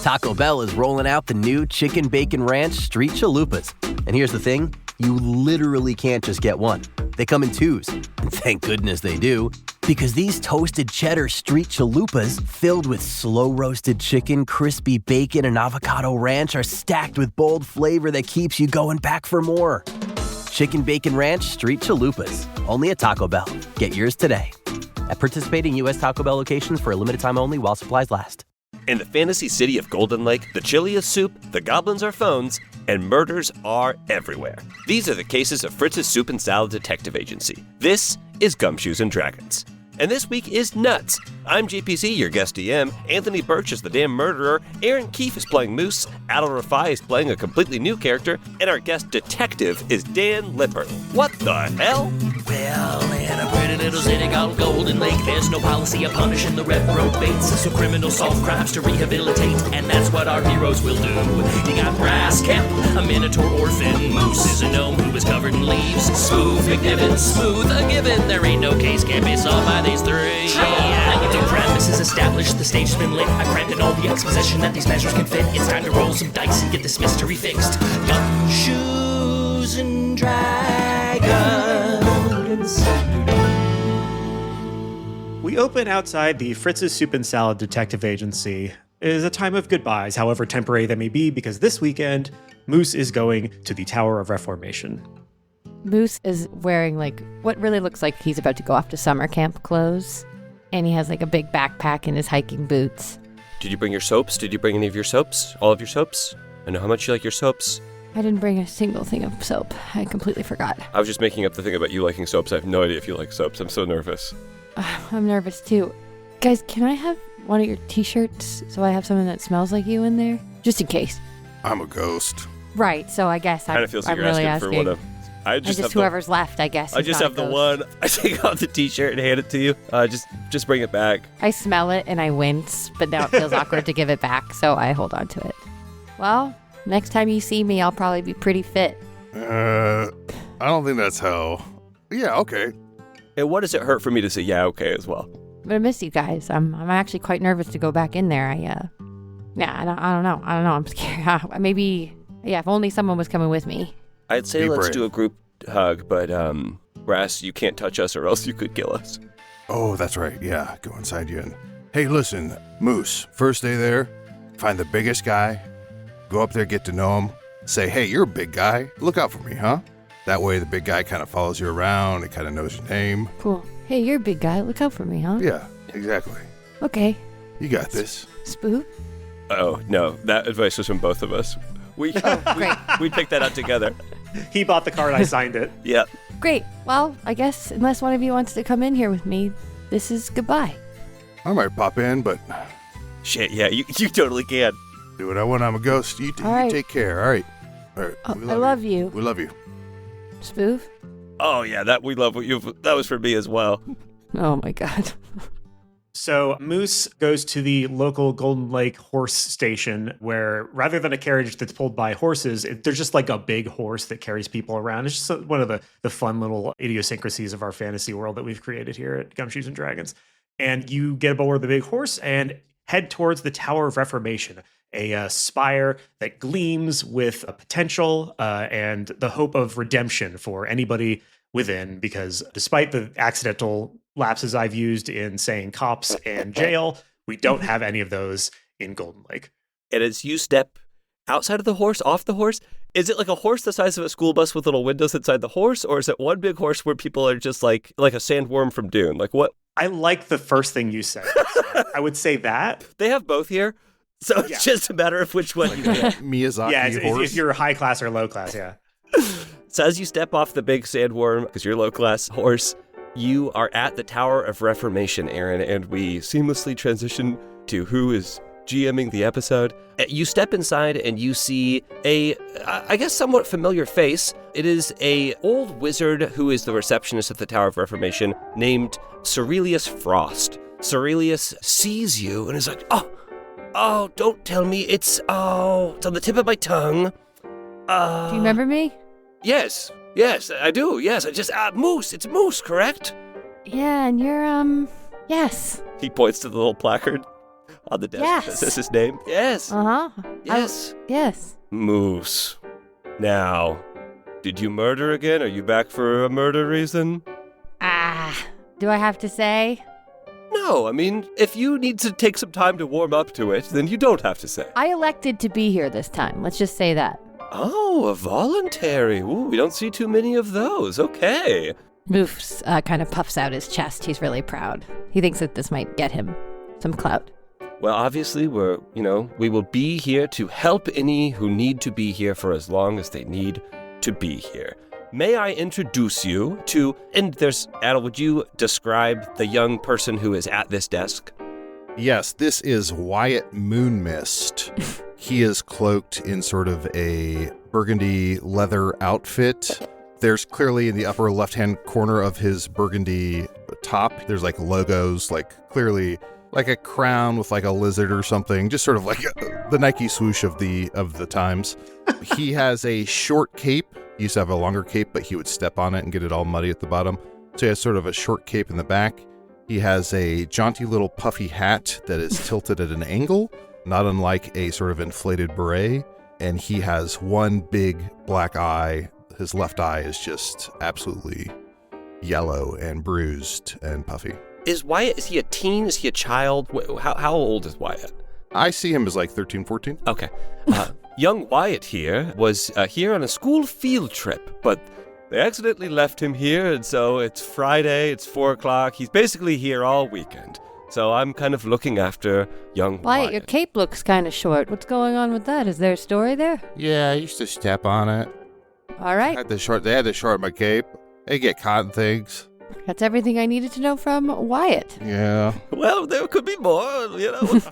Taco Bell is rolling out the new Chicken Bacon Ranch Street Chalupas. And here's the thing, you literally can't just get one. They come in twos. And thank goodness they do, because these toasted cheddar Street Chalupas, filled with slow-roasted chicken, crispy bacon, and avocado ranch, are stacked with bold flavor that keeps you going back for more. Chicken Bacon Ranch Street Chalupas, only at Taco Bell. Get yours today. At participating U.S. Taco Bell locations for a limited time only while supplies last. In the fantasy city of Golden Lake, the chili is soup, the goblins are phones, and murders are everywhere. These are the cases of Fritz's Soup and Salad Detective Agency. This is Gumshoes and Dragons. And this week is nuts. I'm GPC, your guest DM. Anthony Birch is the damn murderer. Aaron Keefe is playing Moose. Adil Rafai is playing a completely new character. And our guest detective is Dan Lippert. What the hell? Well, in a pretty little city called Golden Lake, there's no policy of punishing the reprobates. So criminals solve crimes to rehabilitate, and that's what our heroes will do. You got Brass Camp, a Minotaur orphan. Moose is a gnome who is covered in leaves. Smooth McNiven, smooth a given. There ain't no case, can't be solved by these three. The premise is established, the stage has been lit. I crammed in all the exposition that these measures can fit. It's time to roll some dice and get this mystery fixed. Gumshoes and Dragons. We open outside the Fritz's Soup and Salad Detective Agency. It is a time of goodbyes, however temporary they may be, because this weekend, Moose is going to the Tower of Reformation. Moose is wearing what really looks like he's about to go off to summer camp clothes. And he has a big backpack and his hiking boots. Did you bring your soaps? Did you bring any of your soaps? All of your soaps? I know how much you like your soaps. I didn't bring a single thing of soap. I completely forgot. I was just making up the thing about you liking soaps. I have no idea if you like soaps. I'm so nervous. I'm nervous too. Guys, can I have one of your t-shirts so I have something that smells like you in there? Just in case. I'm a ghost. Right, so I guess kind of feels like I'm you're really asking for one of... I just whoever's left, I guess. I just have the one. I take off the t-shirt and hand it to you. Just bring it back. I smell it and I wince, but now it feels awkward to give it back, so I hold on to it. Well, next time you see me, I'll probably be pretty fit. I don't think that's how... Yeah, okay. And what does it hurt for me to say yeah, okay as well? But I miss you guys. I'm actually quite nervous to go back in there. I don't know. I'm scared. Maybe, if only someone was coming with me. I'd say let's do a group hug, but Brass, you can't touch us or else you could kill us. Oh, that's right. Yeah, go inside you. And hey, listen, Moose, first day there, find the biggest guy, go up there, get to know him, say, hey, you're a big guy, look out for me, huh? That way the big guy kind of follows you around, and kind of knows your name. Cool. Hey, you're a big guy, look out for me, huh? Yeah, exactly. Okay. You got this. Spoof? Oh, no, that advice was from both of us. We picked that out together. He bought the card, I signed it. Yep. Great. Well, I guess unless one of you wants to come in here with me, this is goodbye. I might pop in, but... Shit, yeah, you totally can. Do what I want, I'm a ghost. You take care, all right? All right. I love you. We love you. Spoof? Oh, yeah, that was for me as well. Oh, my God. So Moose goes to the local Golden Lake horse station where rather than a carriage that's pulled by horses, there's just a big horse that carries people around. It's just one of the fun little idiosyncrasies of our fantasy world that we've created here at Gumshoes and Dragons. And you get aboard the big horse and head towards the Tower of Reformation, a spire that gleams with a potential and the hope of redemption for anybody within, because despite the accidental lapses I've used in saying cops and jail, we don't have any of those in Golden Lake. And as you step outside of the horse, off the horse, is it like a horse the size of a school bus with little windows inside the horse? Or is it one big horse where people are just like a sandworm from Dune? Like what? I like the first thing you said. I would say that. They have both here. So it's just a matter of which one you get. Miyazaki horse? If you're high class or low class, yeah. So as you step off the big sandworm, because you're low class horse, you are at the Tower of Reformation, Aaron, and we seamlessly transition to who is GMing the episode. You step inside and you see a, I guess, somewhat familiar face. It is a old wizard who is the receptionist at the Tower of Reformation named Cerelius Frost. Cerelius sees you and is like, oh, don't tell me. It's on the tip of my tongue. Do you remember me? Yes, I do. Yes, I just, Moose. It's Moose, correct? Yeah, and you're, yes. He points to the little placard. on the desk. Yes. Is this his name? Yes. Uh-huh. Yes. Yes. Moose. Now, did you murder again? Are you back for a murder reason? Do I have to say? No, I mean, if you need to take some time to warm up to it, then you don't have to say. I elected to be here this time. Let's just say that. Oh, a voluntary. Ooh, we don't see too many of those. Okay. Moose kind of puffs out his chest. He's really proud. He thinks that this might get him some clout. Well, obviously, we will be here to help any who need to be here for as long as they need to be here. May I introduce you to, Adel, would you describe the young person who is at this desk? Yes, this is Wyatt Moonmist. He is cloaked in sort of a burgundy leather outfit. There's clearly in the upper left-hand corner of his burgundy top, there's like logos, like clearly like a crown with like a lizard or something, just sort of like the Nike swoosh of the times. He has a short cape. He used to have a longer cape, but he would step on it and get it all muddy at the bottom. So he has sort of a short cape in the back. He has a jaunty little puffy hat that is tilted at an angle, not unlike a sort of inflated beret. And he has one big black eye. His left eye is just absolutely yellow and bruised and puffy. Is he a teen? Is he a child? How old is Wyatt? I see him as like 13, 14. Okay. Young Wyatt here was here on a school field trip, but they accidentally left him here, and so it's Friday, it's 4 o'clock. He's basically here all weekend. So I'm kind of looking after young Wyatt. Your cape looks kind of short. What's going on with that? Is there a story there? Yeah, I used to step on it. All right. They had to short my cape. They get caught in things. That's everything I needed to know from Wyatt. Yeah. Well, there could be more.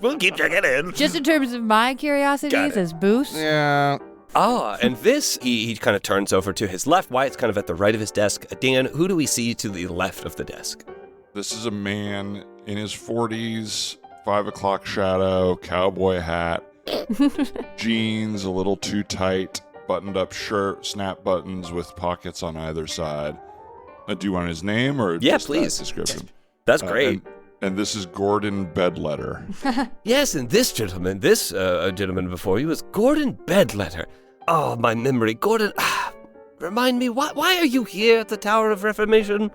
We'll keep checking in. Just in terms of my curiosities as Boos. Yeah. And this, he kind of turns over to his left. Wyatt's kind of at the right of his desk. Dan, who do we see to the left of the desk? This is a man in his 40s, 5 o'clock shadow, cowboy hat, jeans a little too tight, buttoned up shirt, snap buttons with pockets on either side. Do you want his name or just please. That description? That's great. And this is Gordon Bedletter. Yes, and this gentleman before you was Gordon Bedletter. Oh, my memory. Gordon, remind me, why are you here at the Tower of Reformation?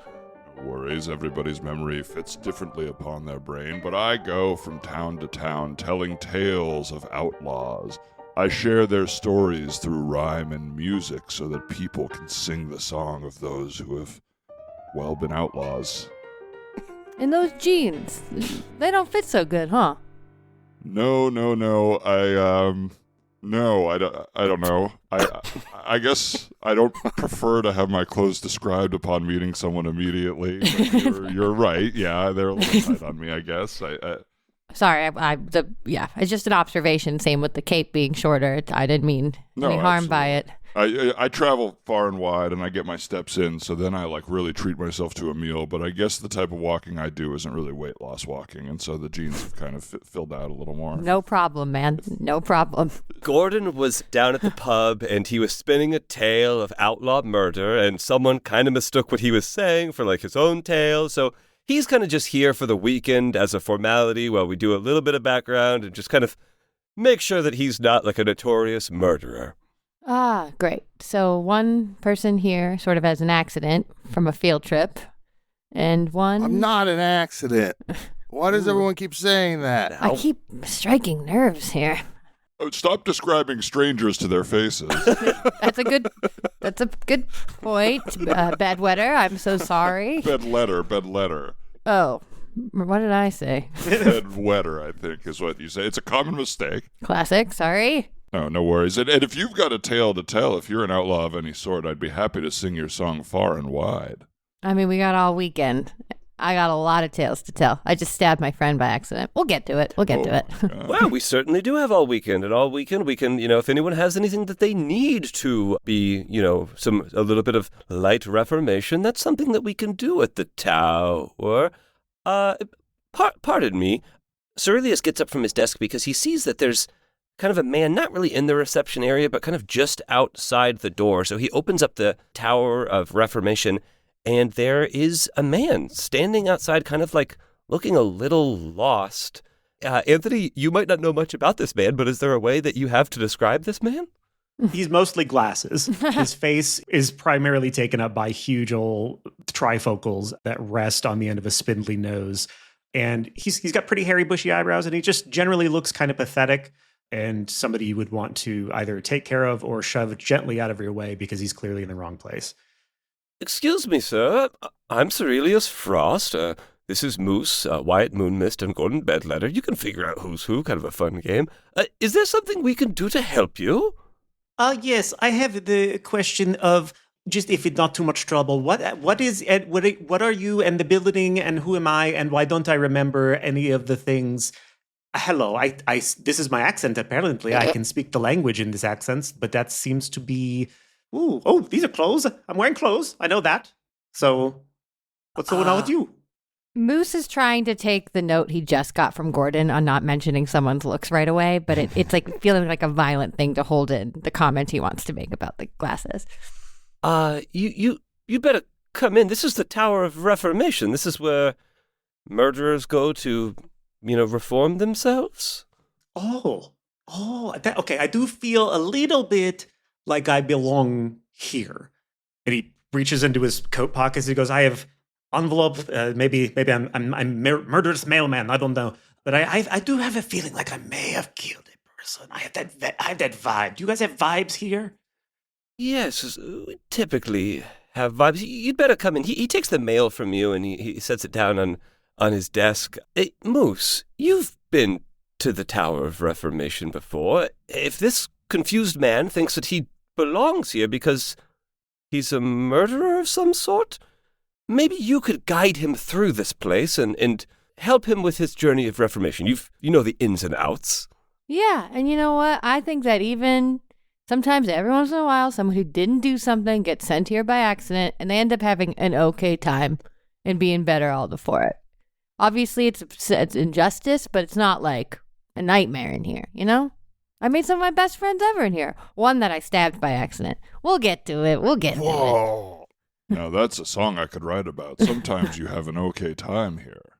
No worries, everybody's memory fits differently upon their brain, but I go from town to town telling tales of outlaws. I share their stories through rhyme and music so that people can sing the song of those who have, been outlaws. And those jeans, they don't fit so good, huh? No. I don't know. I guess I don't prefer to have my clothes described upon meeting someone immediately. But you're right. Yeah, they're a little tight on me, I guess. Sorry, it's just an observation. Same with the cape being shorter. I didn't mean any harm by it. I travel far and wide, and I get my steps in, so then I really treat myself to a meal. But I guess the type of walking I do isn't really weight loss walking, and so the jeans have kind of filled out a little more. No problem, man. No problem. Gordon was down at the pub, and he was spinning a tale of outlaw murder, and someone kind of mistook what he was saying for his own tale. So he's kind of just here for the weekend as a formality while we do a little bit of background and just kind of make sure that he's not a notorious murderer. Ah, great. So one person here sort of has an accident from a field trip, and one... I'm not an accident. Why does everyone keep saying that? I keep striking nerves here. Stop describing strangers to their faces. That's a good point. Bedwetter, I'm so sorry. Bedletter. Oh, what did I say? Bedwetter, I think, is what you say. It's a common mistake. Classic, sorry. No worries. And if you've got a tale to tell, if you're an outlaw of any sort, I'd be happy to sing your song far and wide. I mean, we got all weekend. I got a lot of tales to tell. I just stabbed my friend by accident. We'll get to it. Well, we certainly do have all weekend. And all weekend, we can, if anyone has anything that they need to be, a little bit of light reformation, that's something that we can do at the tower. Pardon me. Cerilius gets up from his desk because he sees that there's kind of a man, not really in the reception area, but kind of just outside the door. So he opens up the Tower of Reformation, and there is a man standing outside, kind of looking a little lost. Anthony, you might not know much about this man, but is there a way that you have to describe this man? He's mostly glasses. His face is primarily taken up by huge old trifocals that rest on the end of a spindly nose. And he's got pretty hairy, bushy eyebrows, and he just generally looks kind of pathetic and somebody you would want to either take care of or shove gently out of your way because he's clearly in the wrong place. Excuse me, sir. I'm Sir Elias Frost. This is Moose, Wyatt Moonmist, and Gordon Bedletter. You can figure out who's who, kind of a fun game. Is there something we can do to help you? Yes, I have the question of, just if it's not too much trouble, what are you and the building and who am I and why don't I remember any of the things? Hello, this is my accent apparently. I can speak the language in this accent, but that seems to be these are clothes. I'm wearing clothes. I know that. So what's going on with you? Moose is trying to take the note he just got from Gordon on not mentioning someone's looks right away, but it's like feeling like a violent thing to hold in the comment he wants to make about the glasses. You better come in. This is the Tower of Reformation. This is where murderers go to, reform themselves. Okay. I do feel a little bit like I belong here. And he reaches into his coat pockets. He goes, I have envelope. Maybe I'm murderous mailman. I don't know, but I do have a feeling like I may have killed a person. I have that vibe. Do you guys have vibes here? Yes, we typically have vibes. You'd better come in. He takes the mail from you and he sets it down on his desk. Hey, Moose, you've been to the Tower of Reformation before. If this confused man thinks that he belongs here because he's a murderer of some sort, maybe you could guide him through this place and help him with his journey of reformation. You know the ins and outs. Yeah, and you know what? I think that even sometimes, every once in a while, someone who didn't do something gets sent here by accident, and they end up having an okay time and being better all for it. Obviously, it's injustice, but it's not like a nightmare in here, I made some of my best friends ever in here. One that I stabbed by accident. We'll get to it. Whoa. Now that's a song I could write about. Sometimes you have an okay time here.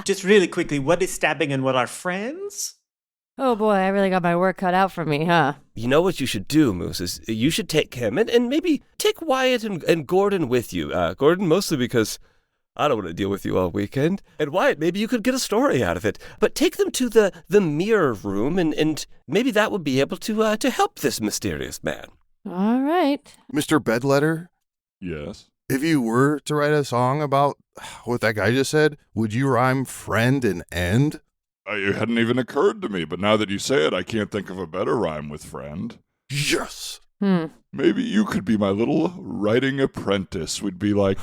Just really quickly, what is stabbing and what are friends? Oh boy, I really got my work cut out for me, huh? You know what you should do, Moose, is you should take him and maybe take Wyatt and Gordon with you. Gordon, mostly because I don't want to deal with you all weekend. And Wyatt, maybe you could get a story out of it. But take them to the mirror room and maybe that would be able to help this mysterious man. All right. Mr. Bedletter? Yes? If you were to write a song about what that guy just said, would you rhyme friend and end? It hadn't even occurred to me, but now that you say it, I can't think of a better rhyme with friend. Yes. Maybe you could be my little writing apprentice. We'd be like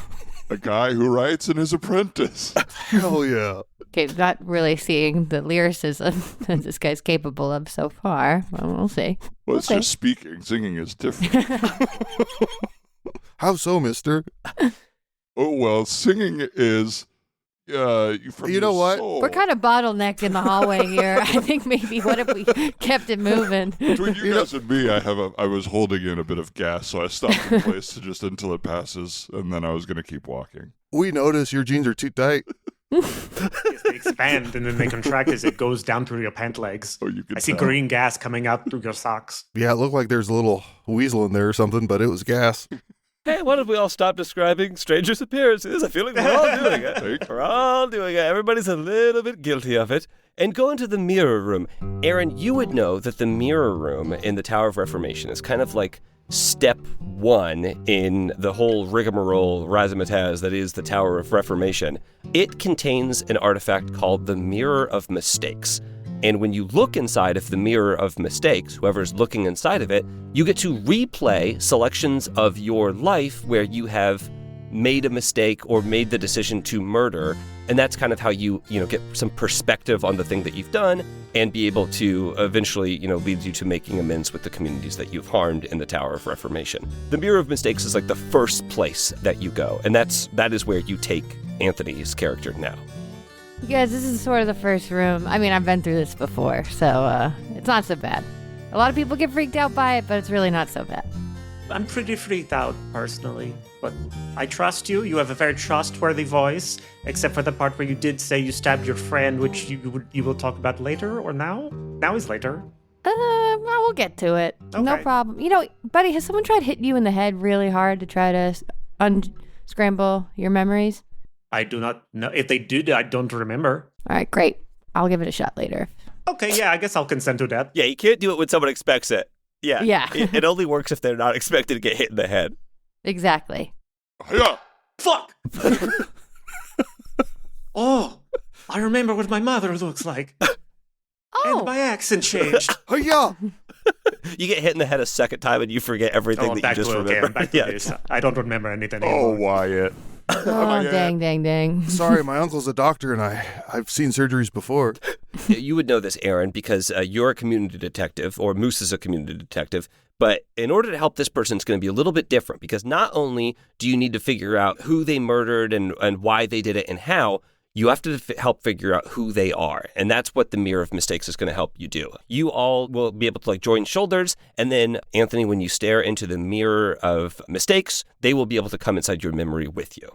a guy who writes and his apprentice. Hell yeah. Okay, not really seeing the lyricism that this guy's capable of so far. Well, we'll see. Well, it's just speaking. Singing is different. How so, mister? Oh, well, singing is... you know what? Soul. We're kind of bottlenecked in the hallway here. I think maybe what if we kept it moving? Between you guys and me, I was holding in a bit of gas, so I stopped in place just until it passes, and then I was going to keep walking. We notice your jeans are too tight. Yes, they expand and then they contract as it goes down through your pant legs. Oh, you can I see tell. green gas coming out through your socks. Yeah, it looked like there's a little weasel in there or something, but it was gas. Hey, why don't we all stop describing strangers' appearances? I feel like we're all doing it. We're all doing it. Everybody's a little bit guilty of it. And go into the mirror room. Aaron, you would know that the mirror room in the Tower of Reformation is kind of like step one in the whole rigmarole razzmatazz that is the Tower of Reformation. It contains an artifact called the Mirror of Mistakes. And when you look inside of the Mirror of Mistakes, whoever's looking inside of it, you get to replay selections of your life where you have made a mistake or made the decision to murder. And that's kind of how you get some perspective on the thing that you've done and be able to eventually, lead you to making amends with the communities that you've harmed in the Tower of Reformation. The Mirror of Mistakes is like the first place that you go. And that is where you take Anthony's character now. You guys, this is sort of the first room. I mean, I've been through this before, so it's not so bad. A lot of people get freaked out by it, but it's really not so bad. I'm pretty freaked out personally, but I trust you. You have a very trustworthy voice, except for the part where you did say you stabbed your friend, which you will talk about later or now. Now is later. Well, we'll get to it. No Okay. problem. You know, buddy, has someone tried hitting you in the head really hard to try to unscramble your memories? I do not know. If they did, I don't remember. All right, great. I'll give it a shot later. Okay, yeah, I guess I'll consent to that. Yeah, you can't do it when someone expects it. Yeah. Yeah. It only works if they're not expected to get hit in the head. Exactly. Yeah. Fuck! Oh, I remember what my mother looks like. Oh, And my accent changed. Hiya! You get hit in the head a second time and you forget everything I'm that you back just to remember. I'm back to this. I don't remember anything Oh, anymore. Wyatt. oh dang. Sorry, my uncle's a doctor and I've seen surgeries before. You would know this, Aaron, because you're a community detective, or Moose is a community detective. But in order to help this person, it's going to be a little bit different, because not only do you need to figure out who they murdered and why they did it and how, you have to help figure out who they are. And that's what the Mirror of Mistakes is going to help you do. You all will be able to join shoulders. And then, Anthony, when you stare into the Mirror of Mistakes, they will be able to come inside your memory with you.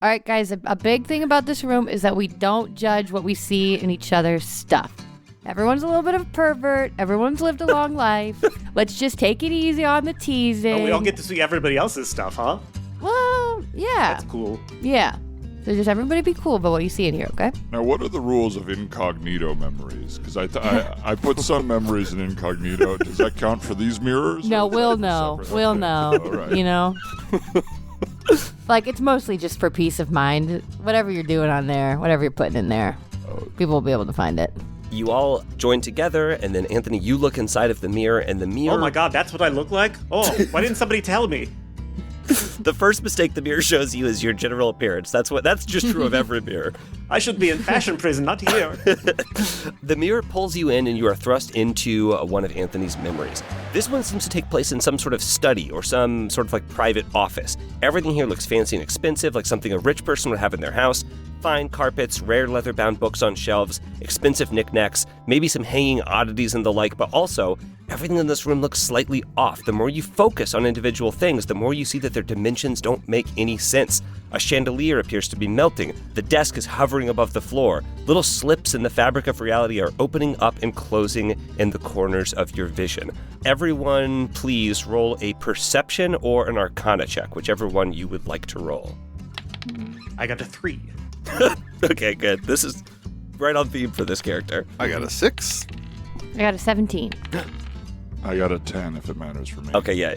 All right, guys, a big thing about this room is that we don't judge what we see in each other's stuff. Everyone's a little bit of a pervert. Everyone's lived a long life. Let's just take it easy on the teasing. Oh, we all get to see everybody else's stuff, huh? Well, yeah. That's cool. Yeah. So just everybody be cool about what you see in here, okay? Now, what are the rules of incognito memories? Because I put some memories in incognito. Does that count for these mirrors? No, Or is we'll that know. separate? We'll Okay. know. All right. You know? It's mostly just for peace of mind. Whatever you're doing on there, whatever you're putting in there, people will be able to find it. You all join together, and then, Anthony, you look inside of the mirror, and the mirror... Oh my god, that's what I look like? Oh, why didn't somebody tell me? The first mistake the mirror shows you is your general appearance. That's just true of every mirror. I should be in fashion prison, not here. The mirror pulls you in and you are thrust into one of Anthony's memories. This one seems to take place in some sort of study or some sort of private office. Everything here looks fancy and expensive, like something a rich person would have in their house. Fine carpets, rare leather-bound books on shelves, expensive knickknacks, maybe some hanging oddities and the like, but also everything in this room looks slightly off. The more you focus on individual things, the more you see that their dimensions don't make any sense. A chandelier appears to be melting. The desk is hovering above the floor. Little slips in the fabric of reality are opening up and closing in the corners of your vision. Everyone, please roll a perception or an arcana check, whichever one you would like to roll. I got a 3. Okay, good. This is right on theme for this character. I got a 6. I got a 17. I got a 10 if it matters for me. Okay, yeah.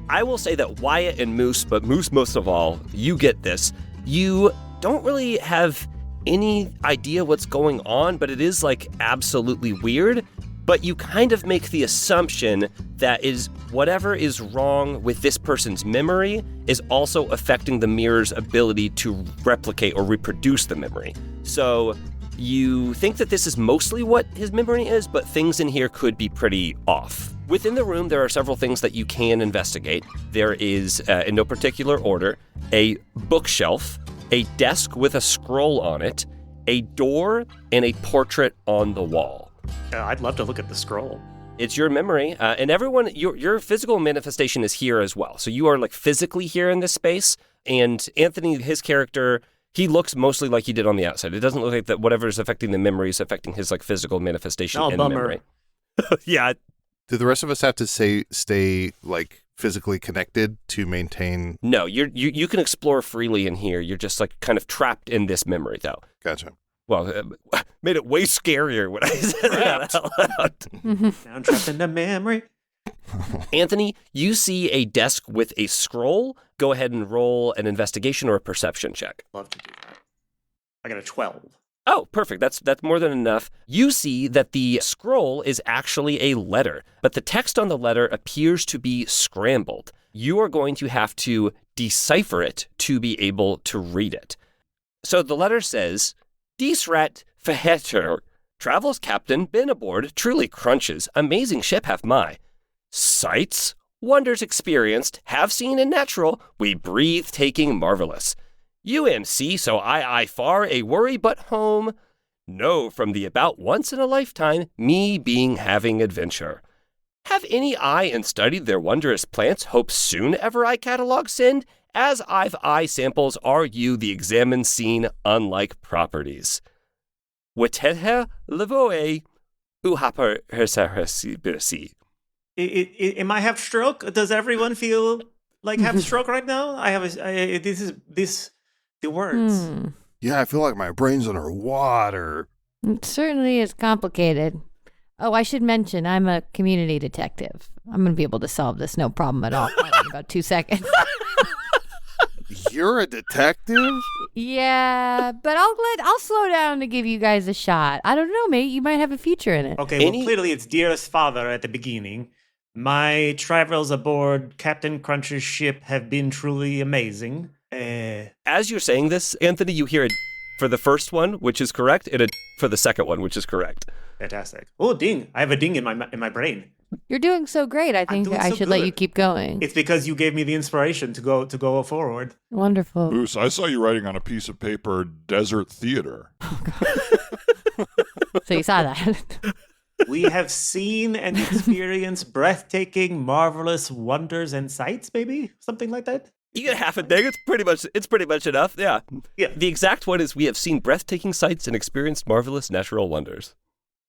I will say that Wyatt and Moose, but Moose most of all, you get this. You don't really have any idea what's going on, but it is absolutely weird. But you kind of make the assumption that is whatever is wrong with this person's memory is also affecting the mirror's ability to replicate or reproduce the memory. So you think that this is mostly what his memory is, but things in here could be pretty off. Within the room, there are several things that you can investigate. There is, in no particular order, a bookshelf, a desk with a scroll on it, a door, and a portrait on the wall. I'd love to look at the scroll. It's your memory, and everyone, your physical manifestation is here as well. So you are physically here in this space, and Anthony, his character, he looks mostly like he did on the outside. It doesn't look like that whatever is affecting the memory is affecting his physical manifestation Oh, in bummer. memory. Yeah. Do the rest of us have to stay physically connected to maintain? No, you can explore freely in here. You're just kind of trapped in this memory, though. Gotcha. Well, made it way scarier when I said that out loud. Now I'm trapped in the memory. Anthony, you see a desk with a scroll. Go ahead and roll an investigation or a perception check. Love to do that. I got a 12. Oh, perfect. That's more than enough. You see that the scroll is actually a letter, but the text on the letter appears to be scrambled. You are going to have to decipher it to be able to read it. So the letter says, Dies rat verheter. Travels captain, been aboard, truly crunches. Amazing ship have my. Sights, wonders experienced, have seen and natural, we breathe taking marvelous. UMC, so I far a worry but home. No, from the about once in a lifetime, me being having adventure. Have any eye and studied their wondrous plants, hope soon ever I catalog send? As I've eye samples, are you the examined scene, unlike properties? Wetehe levoe uhaper hersi. Am I have stroke? Does everyone feel like have stroke right now? I have the words. Yeah, I feel like my brain's underwater. It certainly is complicated. Oh, I should mention, I'm a community detective. I'm going to be able to solve this no problem at all in about 2 seconds. You're a detective? Yeah, but I'll slow down to give you guys a shot. I don't know, mate. You might have a future in it. Okay, well, clearly it's dearest father at the beginning. My travels aboard Captain Cruncher's ship have been truly amazing. As you're saying this, Anthony, you hear a for the first one, which is correct, and a for the second one, which is correct. Fantastic. Oh, ding. I have a ding in my brain. You're doing so great. I think I should let you keep going. It's because you gave me the inspiration to go forward. Wonderful. Moose, I saw you writing on a piece of paper, Desert Theater. So you saw that. We have seen and experienced breathtaking, marvelous wonders and sights, maybe? Something like that? You get half a ding. It's pretty much enough. Yeah. The exact one is we have seen breathtaking sights and experienced marvelous natural wonders.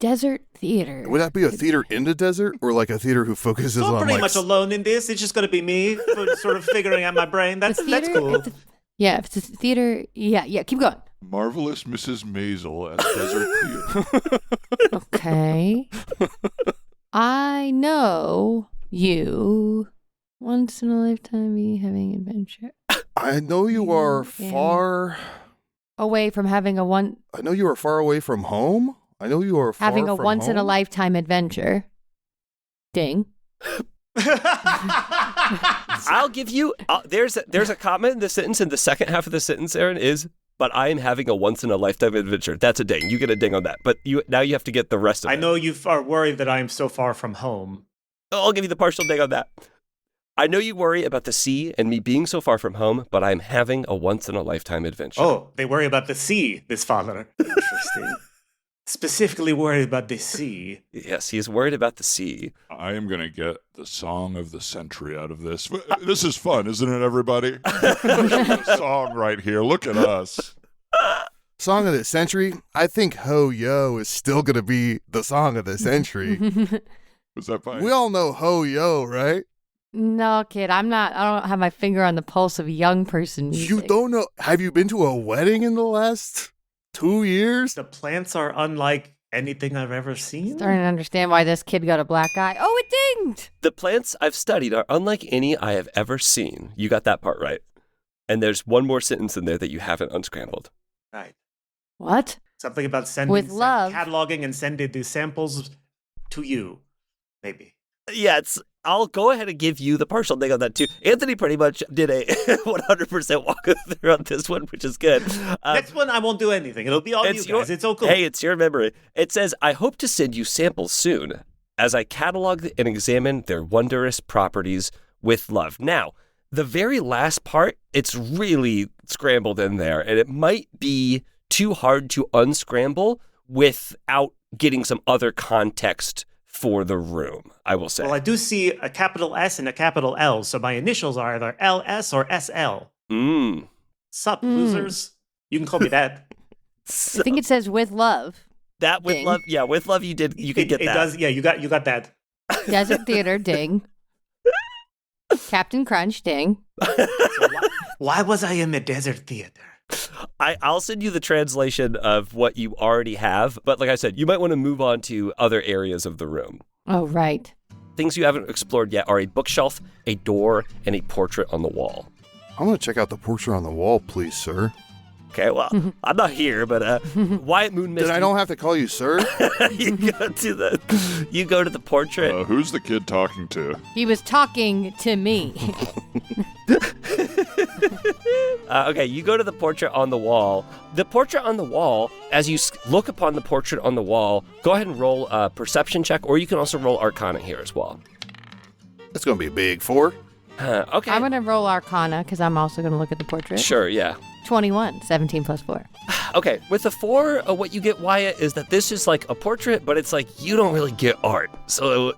Desert theater. Would that be a theater in the desert, or like a theater who focuses so I'm on pretty like much alone in this. It's just going to be me sort of figuring out my brain. That's cool. If it's a theater, yeah, keep going. Marvelous Mrs. Maisel at Desert Theater. Okay. I know you. Once in a lifetime be having adventure. I know you are far away from having a one. I know you are far away from home. I know you are far having a from once in a home. lifetime adventure. Ding. I'll give you. There's a comment in the sentence, and the second half of the sentence, Aaron, is. But I am having a once in a lifetime adventure. That's a ding. You get a ding on that. But now you have to get the rest of it. I know you are worried that I am so far from home. I'll give you the partial ding on that. I know you worry about the sea and me being so far from home, but I'm having a once-in-a-lifetime adventure. Oh, they worry about the sea, this father. Interesting. Specifically worried about the sea. Yes, he is worried about the sea. I am going to get the song of the century out of this. This is fun, isn't it, everybody? A song right here. Look at us. Song of the century? I think Ho Yo is still going to be the song of the century. Was that fine? We all know Ho Yo, right? No, kid, I don't have my finger on the pulse of young person music. You don't know? Have you been to a wedding in the last 2 years? The plants are unlike anything I've ever seen. Starting to understand why this kid got a black eye. Oh, it dinged! The plants I've studied are unlike any I have ever seen. You got that part right. And there's one more sentence in there that you haven't unscrambled. Right. What? Something about sending, with love, cataloging and sending the samples to you, maybe. Yeah, I'll go ahead and give you the partial ding on that too. Anthony pretty much did a 100% walkthrough on this one, which is good. Next one, I won't do anything. It'll be all you guys. It's all cool. Hey, it's your memory. It says, I hope to send you samples soon as I catalog and examine their wondrous properties with love. Now, the very last part, it's really scrambled in there, and it might be too hard to unscramble without getting some other context for the room, I will say. Well, I do see a capital S and a capital L, so my initials are either LS or SL. Sup, losers? You can call me that. I think it says with love. That with ding. love, yeah, with love you could get that. It does, yeah, you got that. Desert Theater, ding. Captain Crunch, ding. So why was I in the Desert Theater? I'll send you the translation of what you already have, but like I said, you might want to move on to other areas of the room. Oh, right. Things you haven't explored yet are a bookshelf, a door, and a portrait on the wall. I want to check out the portrait on the wall, please, sir. Okay, well, I'm not here, but Wyatt Moon missed. Then I don't have to call you sir? You go to the portrait. Who's the kid talking to? He was talking to me. Okay, you go to the portrait on the wall. The portrait on the wall, as you look upon the portrait on the wall, go ahead and roll a perception check, or you can also roll Arcana here as well. That's going to be a big 4. Okay. I'm going to roll Arcana because I'm also going to look at the portrait. Sure, yeah. 21, 17 plus 4. Okay, with the 4, what you get, Wyatt, is that this is like a portrait, but it's like you don't really get art. So,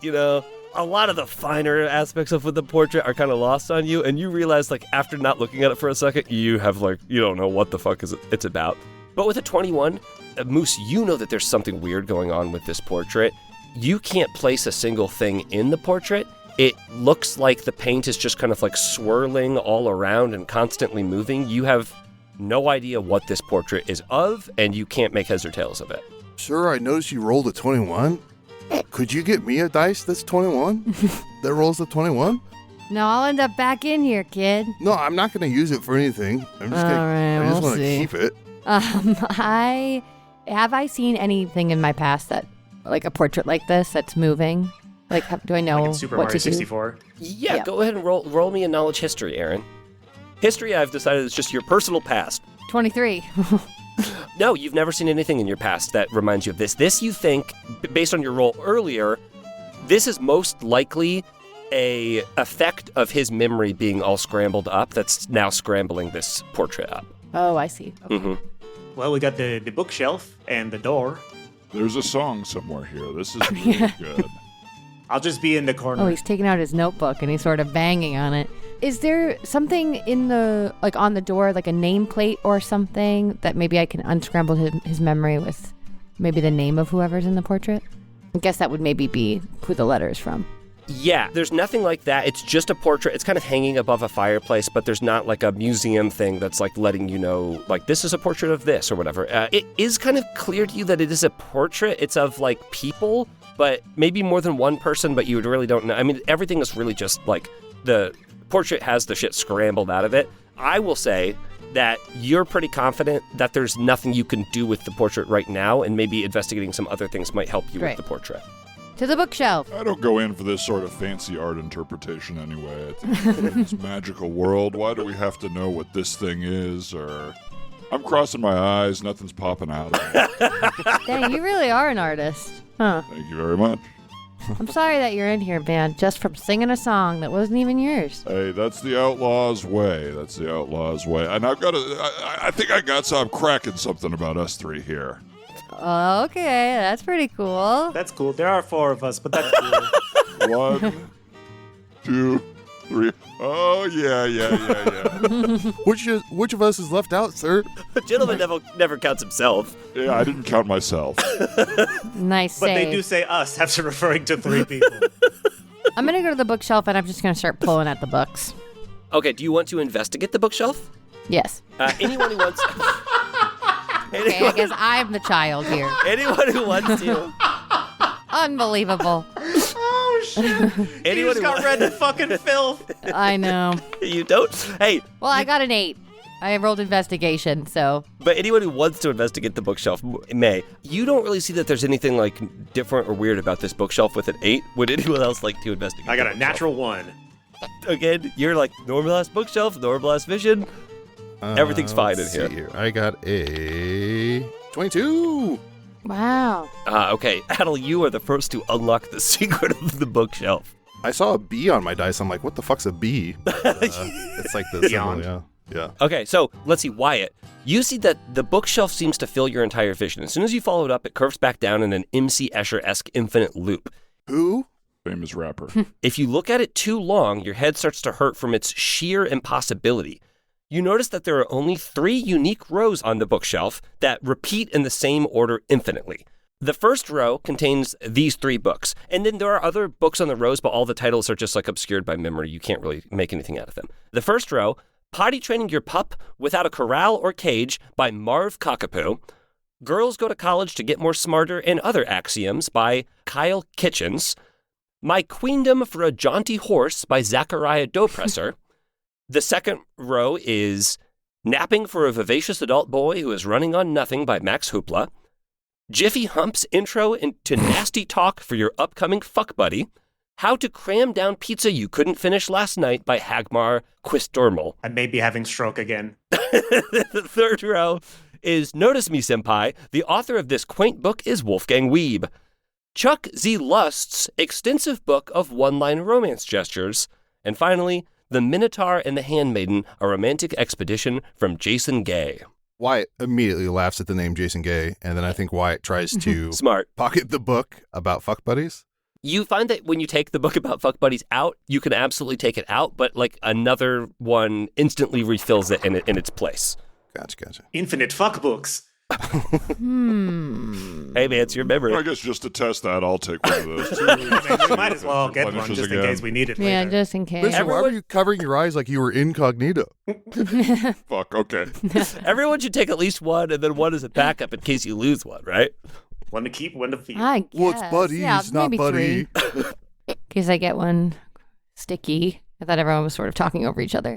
a lot of the finer aspects of the portrait are kind of lost on you, and you realize, like, after not looking at it for a second, you don't know what the fuck it's about. But with a 21, Moose, you know that there's something weird going on with this portrait. You can't place a single thing in the portrait. It looks like the paint is just kind of like swirling all around and constantly moving. You have no idea what this portrait is of, and you can't make heads or tails of it. Sir, I noticed you rolled a 21. Could you get me a dice that's 21? That rolls a 21? No, I'll end up back in here, kid. No, I'm not going to use it for anything. I just want to keep it. Have I seen anything in my past that, like a portrait like this that's moving? Like, do I know Like in Super what Mario to 64? Yeah, go ahead and roll me a knowledge history, Aaron. History, I've decided, is just your personal past. 23. No, you've never seen anything in your past that reminds you of this. This, you think, based on your roll earlier, this is most likely a effect of his memory being all scrambled up that's now scrambling this portrait up. Oh, I see. Okay. Mm-hmm. Well, we got the bookshelf and the door. There's a song somewhere here. This is really good. I'll just be in the corner. Oh, he's taking out his notebook and he's sort of banging on it. Is there something in the, like on the door, like a nameplate or something that maybe I can unscramble his memory with maybe the name of whoever's in the portrait? I guess that would maybe be who the letter is from. Yeah, there's nothing like that. It's just a portrait. It's kind of hanging above a fireplace, but there's not like a museum thing that's like letting you know, like, this is a portrait of this or whatever. It is kind of clear to you that it is a portrait. It's of like people, but maybe more than one person, but you really don't know. I mean, everything is really just like the portrait has the shit scrambled out of it. I will say that you're pretty confident that there's nothing you can do with the portrait right now, and maybe investigating some other things might help you with the portrait. To the bookshelf. I don't go in for this sort of fancy art interpretation anyway. In this magical world, why do we have to know what this thing is? Or I'm crossing my eyes, nothing's popping out of it. Dang, you really are an artist. Huh. Thank you very much. I'm sorry that you're in here, man, just from singing a song that wasn't even yours. Hey, that's the outlaw's way. That's the outlaw's way. And I think I'm cracking something about us three here. Okay, that's pretty cool. That's cool. There are 4 of us, but that's cool. 1, 2, 3. Oh, yeah. Which of us is left out, sir? A gentleman never counts himself. Yeah, I didn't count myself. Nice But save. they do say us after referring to 3 people. I'm going to go to the bookshelf and I'm just going to start pulling at the books. Okay, do you want to investigate the bookshelf? Yes. Anyone who wants... Okay, I guess I'm the child here. Anyone who wants to... Unbelievable. Oh, shit. He just got read to fucking filth. I know. You don't? Hey. Well, I got an 8. I rolled investigation, so... But anyone who wants to investigate the bookshelf may. You don't really see that there's anything, like, different or weird about this bookshelf with an 8. Would anyone else like to investigate? I got a natural 1. Again, you're like, normalized bookshelf, normalized vision. Everything's fine in here. I got a 22. Wow. Okay, Adel, you are the first to unlock the secret of the bookshelf. I saw a B on my dice. I'm like, what the fuck's a B? It's like the Beyond. symbol, yeah. Okay, so let's see, Wyatt. You see that the bookshelf seems to fill your entire vision. As soon as you follow it up, it curves back down in an MC Escher-esque infinite loop. Who? Famous rapper. If you look at it too long, your head starts to hurt from its sheer impossibility. You notice that there are only 3 unique rows on the bookshelf that repeat in the same order infinitely. The first row contains these 3 books, and then there are other books on the rows, but all the titles are just like obscured by memory. You can't really make anything out of them. The first row, Potty Training Your Pup Without a Corral or Cage by Marv Cockapoo. Girls Go to College to Get More Smarter and Other Axioms by Kyle Kitchens. My Queendom for a Jaunty Horse by Zachariah Dopresser. The second row is Napping for a Vivacious Adult Boy Who is Running on Nothing by Max Hoopla. Jiffy Hump's Intro into Nasty Talk for Your Upcoming Fuck Buddy. How to Cram Down Pizza You Couldn't Finish Last Night by Hagmar Quistormal. I may be having stroke again. The third row is Notice Me, Senpai. The author of this quaint book is Wolfgang Wiebe. Chuck Z. Lust's extensive book of one-line romance gestures. And finally, The Minotaur and the Handmaiden, a romantic expedition from Jason Gay. Wyatt immediately laughs at the name Jason Gay, and then I think Wyatt tries to Smart. pocket the book about fuck buddies. You find that when you take the book about fuck buddies out, you can absolutely take it out, but like another one instantly refills it in its place. Gotcha. Infinite fuck books. Hey man, it's your memory. I guess just to test that, I'll take one of those too. We might as well get one just in case we need it Yeah, later. just in case. Listen, why were you covering your eyes like you were incognito? Fuck, okay. Everyone should take at least one, and then one as a backup in case you lose one, right? One to keep, one to feed. I guess. Well, it's buddies, Yeah, not maybe buddy. 3. In case I get one sticky. I thought everyone was sort of talking over each other.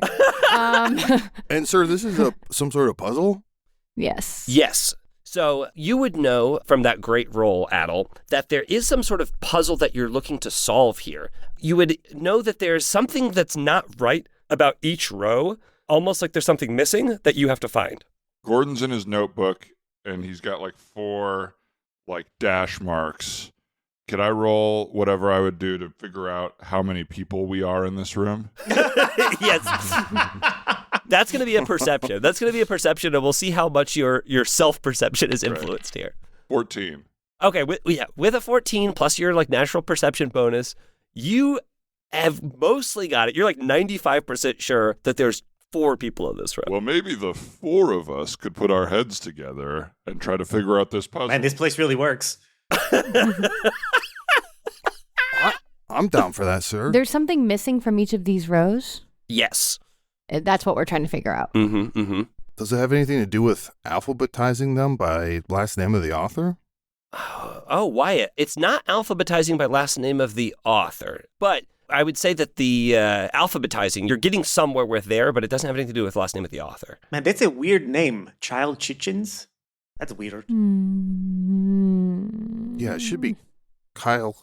And sir, this is some sort of puzzle? Yes. Yes. So you would know from that great roll, Adel, that there is some sort of puzzle that you're looking to solve here. You would know that there's something that's not right about each row, almost like there's something missing that you have to find. Gordon's in his notebook, and he's got like 4 like dash marks. Could I roll whatever I would do to figure out how many people we are in this room? Yes. That's going to be a perception. And we'll see how much your self-perception is influenced here. 14. Okay, with a 14 plus your like natural perception bonus, you have mostly got it. You're like 95% sure that there's 4 people in this room. Well, maybe the 4 of us could put our heads together and try to figure out this puzzle. Man, this place really works. I'm down for that, sir. There's something missing from each of these rows. Yes. That's what we're trying to figure out. Does it have anything to do with alphabetizing them by last name of the author? Oh, Wyatt, it's not alphabetizing by last name of the author, but I would say that the alphabetizing, you're getting somewhere with there, but it doesn't have anything to do with last name of the author. Man, that's a weird name. Child Chichens? That's weird. Yeah, it should be Kyle.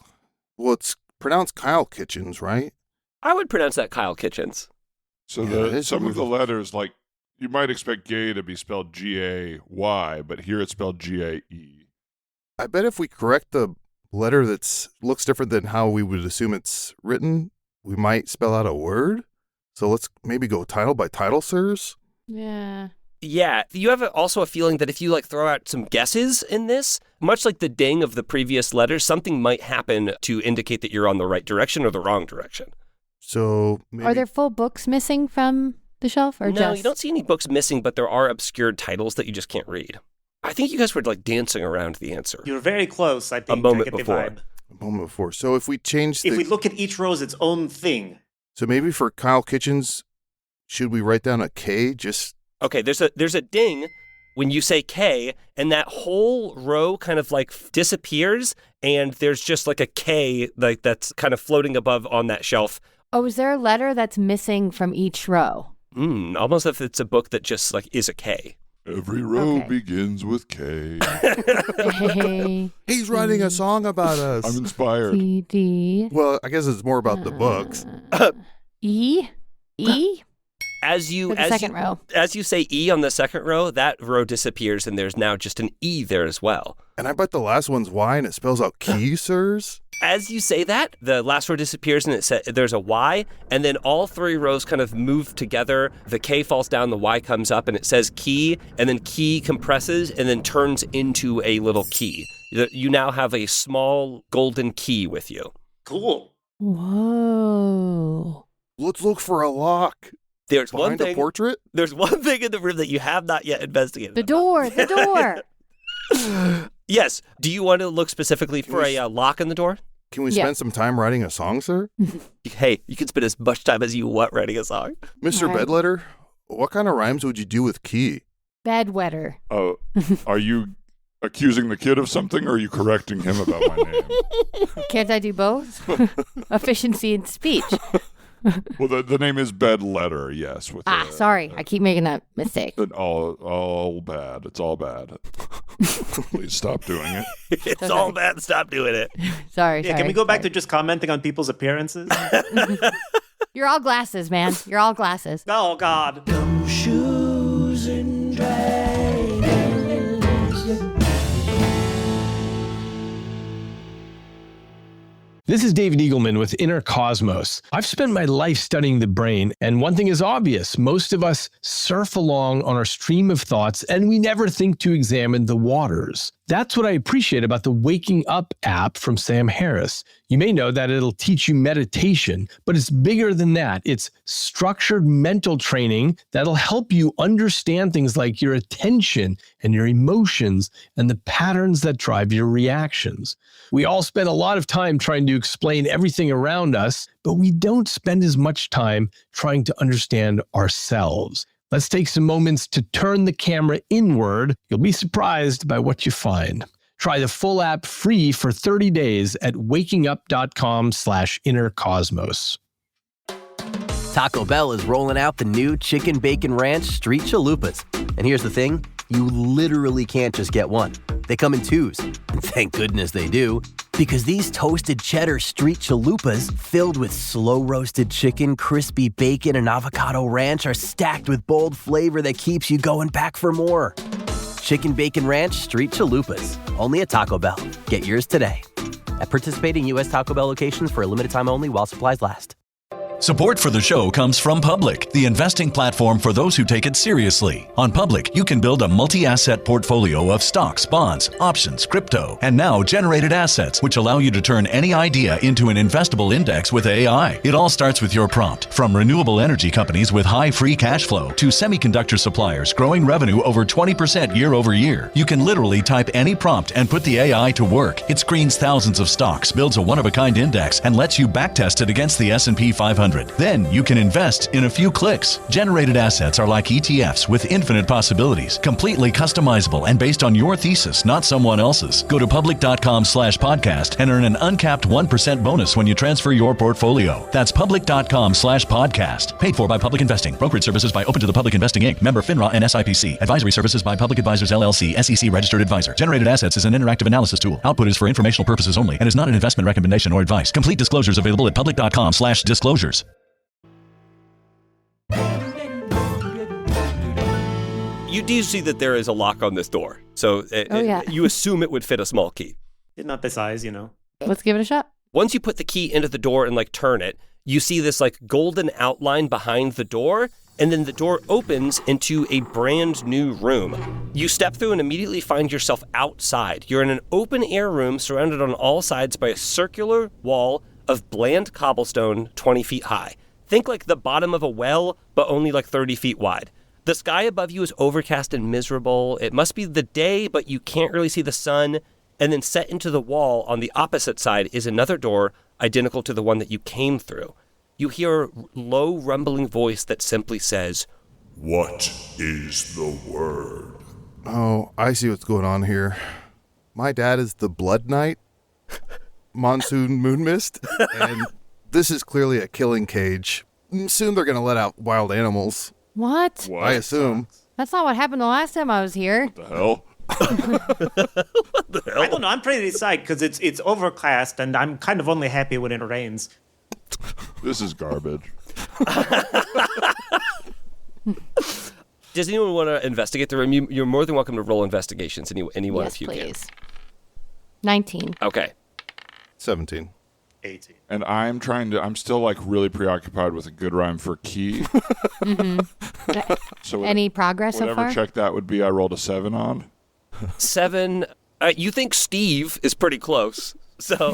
Well, it's pronounced Kyle Kitchens, right? I would pronounce that Kyle Kitchens. So Yeah, it is some of weird. the letters, like, you might expect gay to be spelled G-A-Y, but here it's spelled G-A-E. I bet if we correct the letter that looks different than how we would assume it's written, we might spell out a word. So let's maybe go title by title, sirs. Yeah. Yeah, you have also a feeling that if you like throw out some guesses in this, much like the ding of the previous letter, something might happen to indicate that you're on the right direction or the wrong direction. So maybe Are there full books missing from the shelf or No, just? you don't see any books missing, but there are obscured titles that you just can't read. I think you guys were like dancing around the answer. You're very close, I think. moment I get before. the vibe. a moment before. So if we change If we look at each row as its own thing. so maybe for Kyle Kitchens, should we write down a K? Just Okay, there's a ding when you say K, and that whole row kind of like disappears, and there's just like a K like that's kind of floating above on that shelf. Oh, is there a letter that's missing from each row? Almost if it's a book that just like is a K. Every row Okay. begins with K. A, he's writing a song about us. I'm inspired. C, D, Well, I guess it's more about the books. E, E. As you For the as second you, row. as you say E on the second row, that row disappears, and there's now just an E there as well. And I bet the last one's Y and it spells out key, sirs. As you say that, the last row disappears and there's a Y, and then all 3 rows kind of move together. The K falls down, the Y comes up, and it says key, and then key compresses and then turns into a little key. You now have a small golden key with you. Cool. Whoa. Let's look for a lock. There's Behind a portrait? There's one thing in the room that you have not yet investigated. The door. The door. Yes. Do you want to look specifically for a lock in the door? Can we Yeah. spend some time writing a song, sir? Hey, you can spend as much time as you want writing a song. Mr. Right. Bedletter, what kind of rhymes would you do with key? Bedwetter. Oh, are you accusing the kid of something, or are you correcting him about my name? Can't I do both? Efficiency in speech. Well, the name is Bedletter, yes. With Sorry. I keep making that mistake. all bad. It's all bad. Please stop doing it. It's Okay. all bad. Stop doing it. Sorry. Yeah, can we go back to just commenting on people's appearances? You're all glasses, man. You're all glasses. Oh, God. Shoes and This is David Eagleman with Inner Cosmos. I've spent my life studying the brain, and one thing is obvious. Most of us surf along on our stream of thoughts, and we never think to examine the waters. That's what I appreciate about the Waking Up app from Sam Harris. You may know that it'll teach you meditation, but it's bigger than that. It's structured mental training that'll help you understand things like your attention and your emotions and the patterns that drive your reactions. We all spend a lot of time trying to explain everything around us, but we don't spend as much time trying to understand ourselves. Let's take some moments to turn the camera inward. You'll be surprised by what you find. Try the full app free for 30 days at wakingup.com/innercosmos. Taco Bell is rolling out the new Chicken Bacon Ranch Street Chalupas. And here's the thing, you literally can't just get one. They come in twos. And thank goodness they do, because these toasted cheddar street chalupas, filled with slow-roasted chicken, crispy bacon, and avocado ranch, are stacked with bold flavor that keeps you going back for more. Chicken Bacon Ranch Street Chalupas, only at Taco Bell. Get yours today. At participating U.S. Taco Bell locations for a limited time only while supplies last. Support for the show comes from Public, the investing platform for those who take it seriously. On Public, you can build a multi-asset portfolio of stocks, bonds, options, crypto, and now generated assets, which allow you to turn any idea into an investable index with AI. It all starts with your prompt. From renewable energy companies with high free cash flow to semiconductor suppliers growing revenue over 20% year over year, you can literally type any prompt and put the AI to work. It screens thousands of stocks, builds a one-of-a-kind index, and lets you backtest it against the S&P 500. Then you can invest in a few clicks. Generated assets are like ETFs with infinite possibilities, completely customizable and based on your thesis, not someone else's. Go to public.com/podcast and earn an uncapped 1% bonus when you transfer your portfolio. That's public.com/podcast. Paid for by Public Investing. Brokerage services by Open to the Public Investing Inc. Member FINRA and SIPC. Advisory services by Public Advisors LLC, SEC registered advisor. Generated assets is an interactive analysis tool. Output is for informational purposes only and is not an investment recommendation or advice. Complete disclosures available at public.com/disclosures. You do see that there is a lock on this door. So you assume it would fit a small key. Not the size, you know. Let's give it a shot. Once you put the key into the door and turn it, you see this golden outline behind the door, and then the door opens into a brand new room. You step through and immediately find yourself outside. You're in an open air room surrounded on all sides by a circular wall of bland cobblestone 20 feet high. Think like the bottom of a well, but only 30 feet wide. The sky above you is overcast and miserable. It must be the day, but you can't really see the sun. And then set into the wall on the opposite side is another door identical to the one that you came through. You hear a low rumbling voice that simply says, What is the word? Oh, I see what's going on here. My dad is the Blood Knight, Monsoon Moon Mist, and this is clearly a killing cage. Soon they're going to let out wild animals. What? I assume. That's not what happened the last time I was here. The hell? What the hell? I don't know. I'm pretty excited because it's overcast and I'm kind of only happy when it rains. This is garbage. Does anyone want to investigate the room? You're more than welcome to roll investigations. Anyone Yes, if you please. 19. can. Okay. 17. 18. And I'm still really preoccupied with a good rhyme for key. So Any progress so whatever far? check that would be, I rolled a 7 on. 7. You think Steve is pretty close. So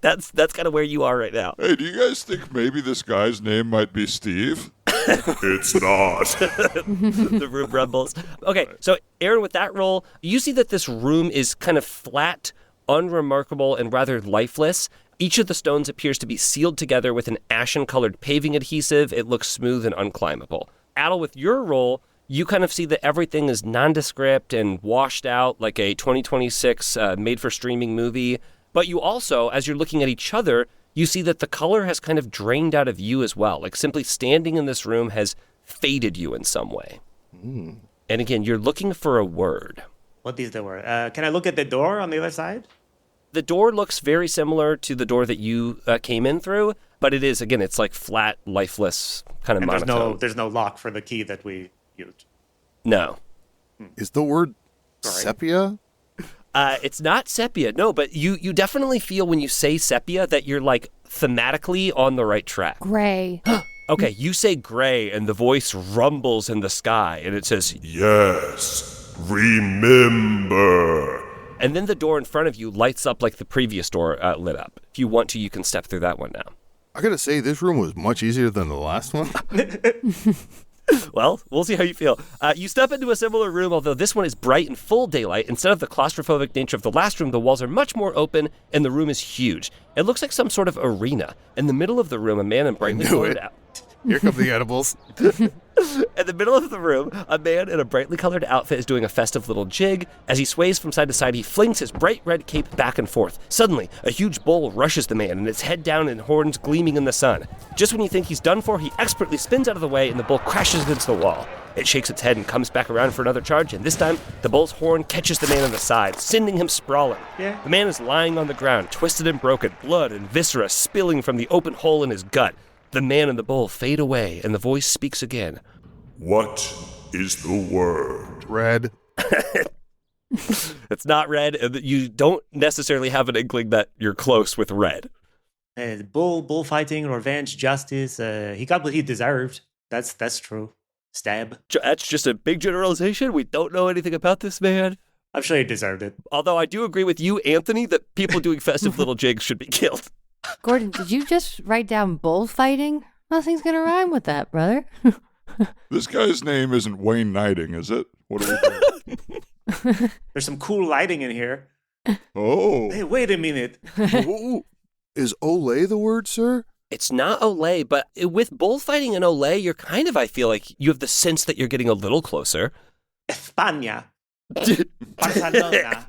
that's kind of where you are right now. Hey, do you guys think maybe this guy's name might be Steve? It's not. The room rumbles. Okay, so Aaron, with that roll, you see that this room is kind of flat, unremarkable, and rather lifeless. Each of the stones appears to be sealed together with an ashen-colored paving adhesive. It looks smooth and unclimbable. Adel, with your roll, you kind of see that everything is nondescript and washed out like a 2026 made-for-streaming movie. But you also, as you're looking at each other, you see that the color has kind of drained out of you as well. Like simply standing in this room has faded you in some way. And again, you're looking for a word. What is the word? Can I look at the door on the other side? The door looks very similar to the door that you came in through, but it is, again, it's flat, lifeless, kind of And monotone. there's no lock for the key that we used. No. Is the word Sorry. sepia? It's not sepia, no, but you definitely feel when you say sepia that you're thematically on the right track. Gray. Okay, you say gray and the voice rumbles in the sky and it says, Yes, remember, And then the door in front of you lights up like the previous door lit up. If you want to, you can step through that one now. I gotta say, this room was much easier than the last one. Well, we'll see how you feel. You step into a similar room, although this one is bright and full daylight. Instead of the claustrophobic nature of the last room, the walls are much more open, and the room is huge. It looks like some sort of arena. In the middle of the room, a man in brightly colored Here come the edibles. In the middle of the room, a man in a brightly colored outfit is doing a festive little jig. As he sways from side to side, he flings his bright red cape back and forth. Suddenly, a huge bull rushes the man, and its head down and horns gleaming in the sun. Just when you think he's done for, he expertly spins out of the way, and the bull crashes against the wall. It shakes its head and comes back around for another charge, and this time, the bull's horn catches the man on the side, sending him sprawling. Yeah. The man is lying on the ground, twisted and broken, blood and viscera spilling from the open hole in his gut. The man and the bull fade away, and the voice speaks again. What is the word? Red. It's not red, and you don't necessarily have an inkling that you're close with red. Bullfighting, revenge, justice. He got what he deserved. That's true. Stab. That's just a big generalization. We don't know anything about this man. I'm sure he deserved it. Although I do agree with you, Anthony, that people doing festive little jigs should be killed. Gordon, did you just write down bullfighting? Nothing's going to rhyme with that, brother. This guy's name isn't Wayne Knighting, is it? What are we doing? There's some cool lighting in here. Oh. Hey, wait a minute. Ooh. Is Olay the word, sir? It's not Olay, but with bullfighting and Olay, you're kind of, I feel like, you have the sense that you're getting a little closer. España. Barcelona.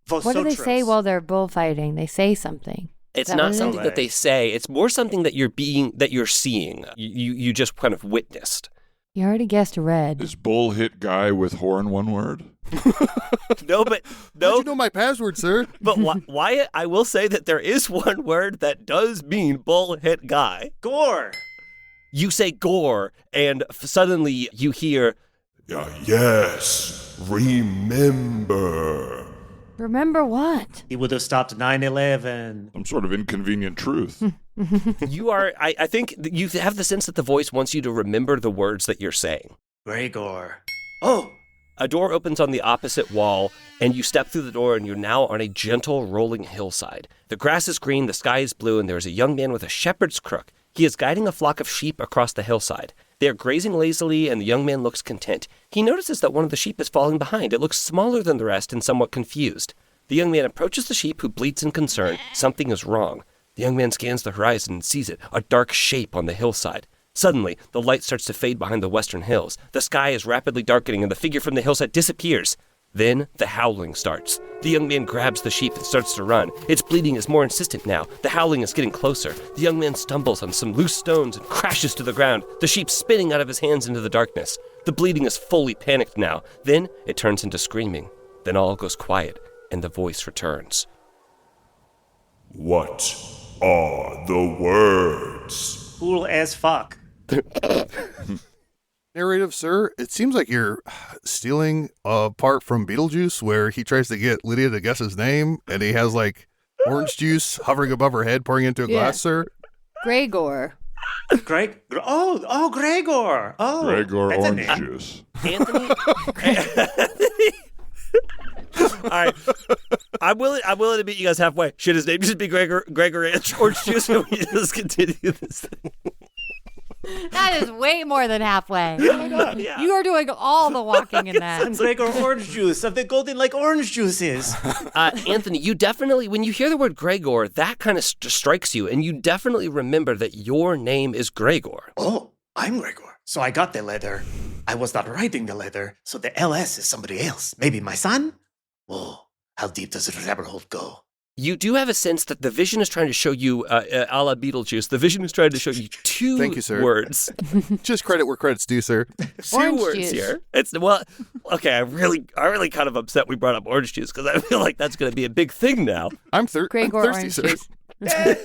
What do they say while they're bullfighting? They say something. It's that not what it something is? that they say. It's more something that you're seeing. You just kind of witnessed. You already guessed red. Is bull hit guy with horn one word? No. How'd you know my password, sir? But Wyatt, I will say that there is one word that does mean bull hit guy. Gore. You say gore, and suddenly you hear, Yes, remember. Remember what? He would have stopped 9/11. Some sort of inconvenient truth. you are, I think that you have the sense that the voice wants you to remember the words that you're saying. Gregor. Oh, A door opens on the opposite wall, and you step through the door, and you're now on a gentle, rolling hillside. The grass is green, the sky is blue, and there is a young man with a shepherd's crook. He is guiding a flock of sheep across the hillside. They are grazing lazily, and the young man looks content. He notices that one of the sheep is falling behind. It looks smaller than the rest and somewhat confused. The young man approaches the sheep, who bleats in concern. Something is wrong. The young man scans the horizon and sees it, a dark shape on the hillside. Suddenly, the light starts to fade behind the western hills. The sky is rapidly darkening, and the figure from the hillside disappears. Then, the howling starts. The young man grabs the sheep and starts to run. Its bleating is more insistent now. The howling is getting closer. The young man stumbles on some loose stones and crashes to the ground, the sheep spinning out of his hands into the darkness. The bleating is fully panicked now. Then, it turns into screaming. Then all goes quiet, and the voice returns. What are the words? cool as fuck. Narrative, sir, it seems like you're stealing a part from Beetlejuice where he tries to get Lydia to guess his name, and he has, like, orange juice hovering above her head, pouring into a glass, sir. Gregor. Gregor. Oh, Gregor. Oh, Gregor that's a orange name. juice. Anthony? All right. I'm willing to meet you guys halfway. Should his name just be Gregor Orange Juice, or we just continue this thing? That is way more than halfway. Yeah. You are doing all the walking in I'm that. Gregor Orange Juice of the Golden Lake Orange Juices. Anthony, you definitely, when you hear the word Gregor, that kind of strikes you, and you definitely remember that your name is Gregor. Oh, I'm Gregor. So I got the letter. I was not writing the letter, so the LS is somebody else. Maybe my son? Whoa, how deep does the rabbit hole go? You do have a sense that the vision is trying to show you, a la Beetlejuice, the vision is trying to show you two Thank you, sir. words. Just credit where credit's due, sir. Two Orange words juice. here. Okay, I'm really kind of upset we brought up orange juice because I feel like that's going to be a big thing now. I'm Gregor thirsty, orange sir.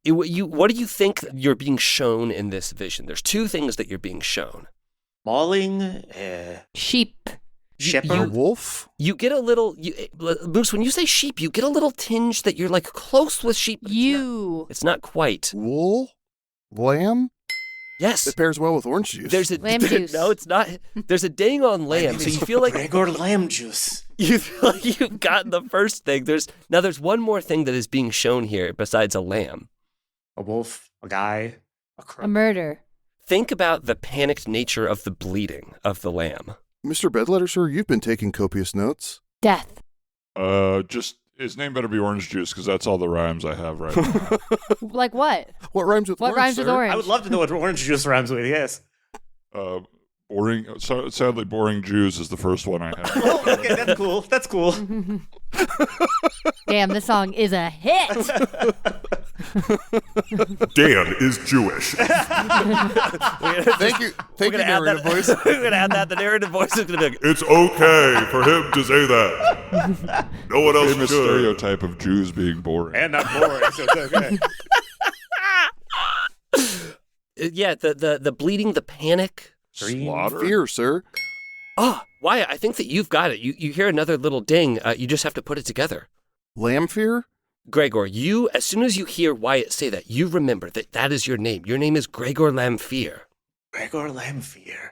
juice. What do you think you're being shown in this vision? There's two things that you're being shown. Mauling, Sheep. A shepherd. wolf? You get a little, Moose, when you say sheep, you get a little tinge that you're like close with sheep. But You. It's not quite. Wool? Lamb? Yes. It pairs well with orange juice. There's a Lamb juice. No, it's not. There's a ding on lamb, so you feel like Gregor lamb juice. you feel like you've gotten the first thing. There's one more thing that is being shown here besides a lamb. A wolf, a guy, a crow. A murder. Think about the panicked nature of the bleeding of the lamb. Mr. Bedletter, sir, you've been taking copious notes. Death. Just his name better be orange juice because that's all the rhymes I have right now. Like what? What rhymes with What orange, rhymes with sir? orange? I would love to know what orange juice rhymes with, yes. Boring. Sadly, boring Jews is the first one I have. Oh, okay, that's cool. That's cool. Damn, this song is a hit. Dan is Jewish. Thank you, narrative voice. We're gonna add that. The narrative voice is gonna be like, It's okay for him to say that. No one else should. Stereotype of Jews being boring. And not boring, so it's okay. yeah, the bleeding, the panic. Slaughter. Fear, sir. Oh, Wyatt, I think that you've got it. You hear another little ding. You just have to put it together. Lamb fear? Gregor, as soon as you hear Wyatt say that, you remember that is your name. Your name is Gregor Lamphir. Gregor Lamphir,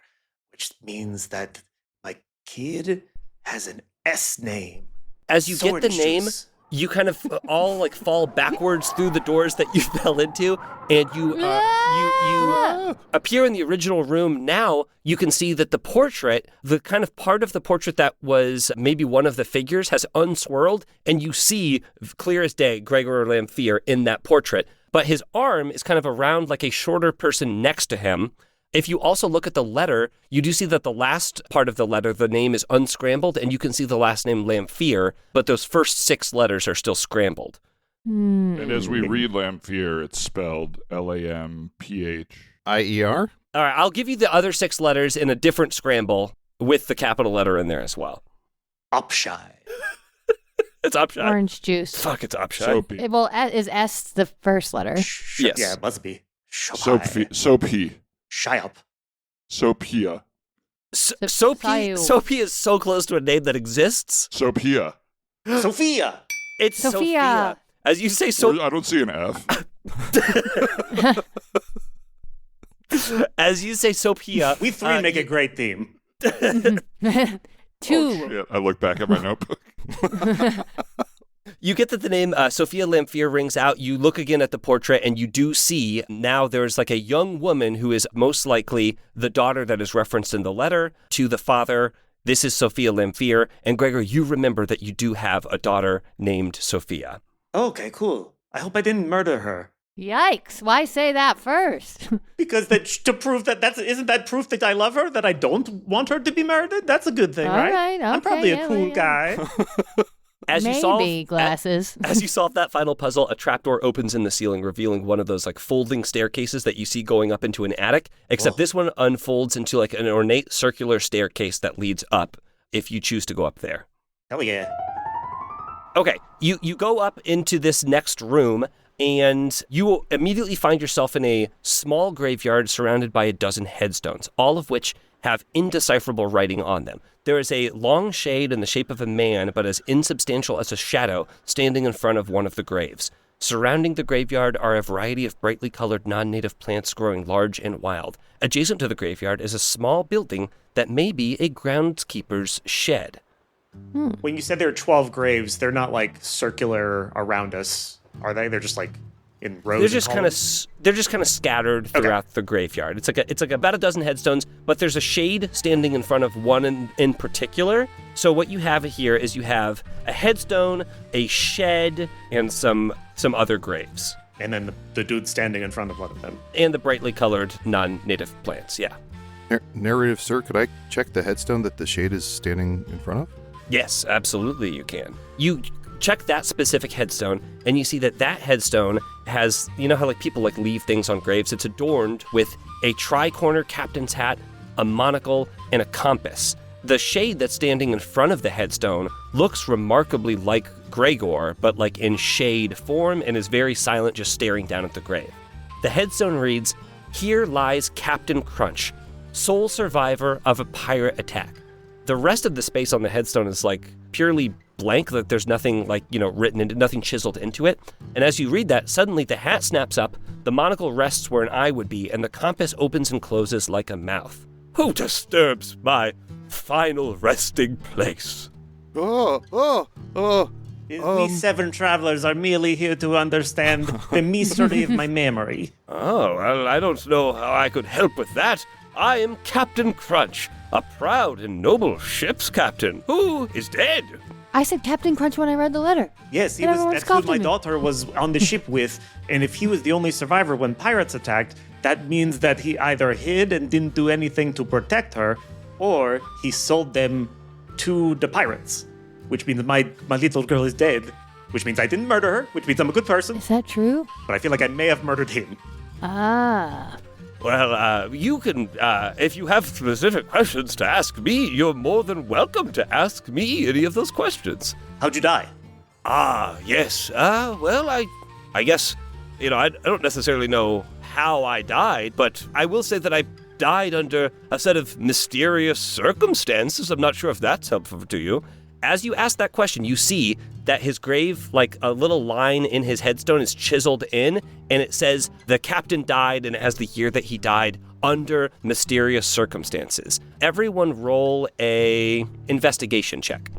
which means that my kid has an S name. As you Sword get the name, juice. you kind of all like fall backwards through the doors that you fell into, and you appear in the original room. Now you can see that the portrait, the kind of part of the portrait that was maybe one of the figures, has unswirled, and you see clear as day Gregor Lamphir in that portrait. But his arm is kind of around like a shorter person next to him. If you also look at the letter, you do see that the last part of the letter, the name is unscrambled, and you can see the last name Lamphir, but those first 6 letters are still scrambled. And as we read Lamphir, it's spelled Lamphier. IER? All right, I'll give you the other 6 letters in a different scramble with the capital letter in there as well. Upshy. It's Upshot. Orange juice. Fuck, it's Upshot. Soapy. Well, is S the first letter? Yes. Yeah, it must be. Soapy. Shy up. Soapia. Soapy is so close to a name that exists. Soapia. Sophia. It's Sophia. Sophia. As you say, I don't see an F. As you say, Sophia. We 3 make a great theme. 2. Oh, shit. I look back at my notebook. You get that the name Sophia Lamphir rings out. You look again at the portrait, and you do see now there's like a young woman who is most likely the daughter that is referenced in the letter to the father. This is Sophia Lamphir. And Gregor, you remember that you do have a daughter named Sophia. Okay, cool. I hope I didn't murder her. Yikes. Why say that first? Because to prove isn't that proof that I love her, that I don't want her to be murdered? That's a good thing, All right? right, I'm okay, probably a yeah, cool yeah. guy. Maybe glasses. As you solve that final puzzle, a trapdoor opens in the ceiling, revealing one of those like folding staircases that you see going up into an attic, except this one unfolds into like an ornate circular staircase that leads up if you choose to go up there. Hell yeah. Okay, you go up into this next room, and you will immediately find yourself in a small graveyard surrounded by a dozen headstones, all of which have indecipherable writing on them. There is a long shade in the shape of a man, but as insubstantial as a shadow, standing in front of one of the graves. Surrounding the graveyard are a variety of brightly colored non-native plants growing large and wild. Adjacent to the graveyard is a small building that may be a groundskeeper's shed. When you said there are 12 graves, they're not like circular around us, are they? They're just like in rows. They're just kind of scattered throughout the graveyard. It's like about a dozen headstones, but there's a shade standing in front of one in particular. So what you have here is you have a headstone, a shed, and some other graves. And then the dude standing in front of one of them. And the brightly colored non-native plants, yeah. Narrative, sir, could I check the headstone that the shade is standing in front of? Yes, absolutely you can. You check that specific headstone, and you see that headstone has, you know how like people like leave things on graves? It's adorned with a tri-corner captain's hat, a monocle, and a compass. The shade that's standing in front of the headstone looks remarkably like Gregor, but like in shade form, and is very silent, just staring down at the grave. The headstone reads, "Here lies Captain Crunch, sole survivor of a pirate attack." The rest of the space on the headstone is like purely blank, that there's nothing like, written into, nothing chiseled into it. And as you read that, suddenly the hat snaps up, The monocle rests where an eye would be, and the compass opens and closes like a mouth. Who disturbs my final resting place? We 7 travelers are merely here to understand the mystery of my memory. Oh, well, I don't know how I could help with that. I am Captain Crunch, a proud and noble ship's captain who is dead. I said Captain Crunch when I read the letter. Yes, And everyone that's who scoffed my at me. daughter was on the ship with, and if he was the only survivor when pirates attacked, that means that he either hid and didn't do anything to protect her, or he sold them to the pirates, which means my little girl is dead, which means I didn't murder her, which means I'm a good person, Is that true? but I feel like I may have murdered him. Ah. Well, you can, if you have specific questions to ask me, you're more than welcome to ask me any of those questions. How'd you die? Ah, yes. Well, I guess, I don't necessarily know how I died, but I will say that I died under a set of mysterious circumstances. I'm not sure if that's helpful to you. As you ask that question, you see that his grave, like a little line in his headstone, is chiseled in, and it says the captain died, and it has the year that he died under mysterious circumstances. Everyone roll a investigation check.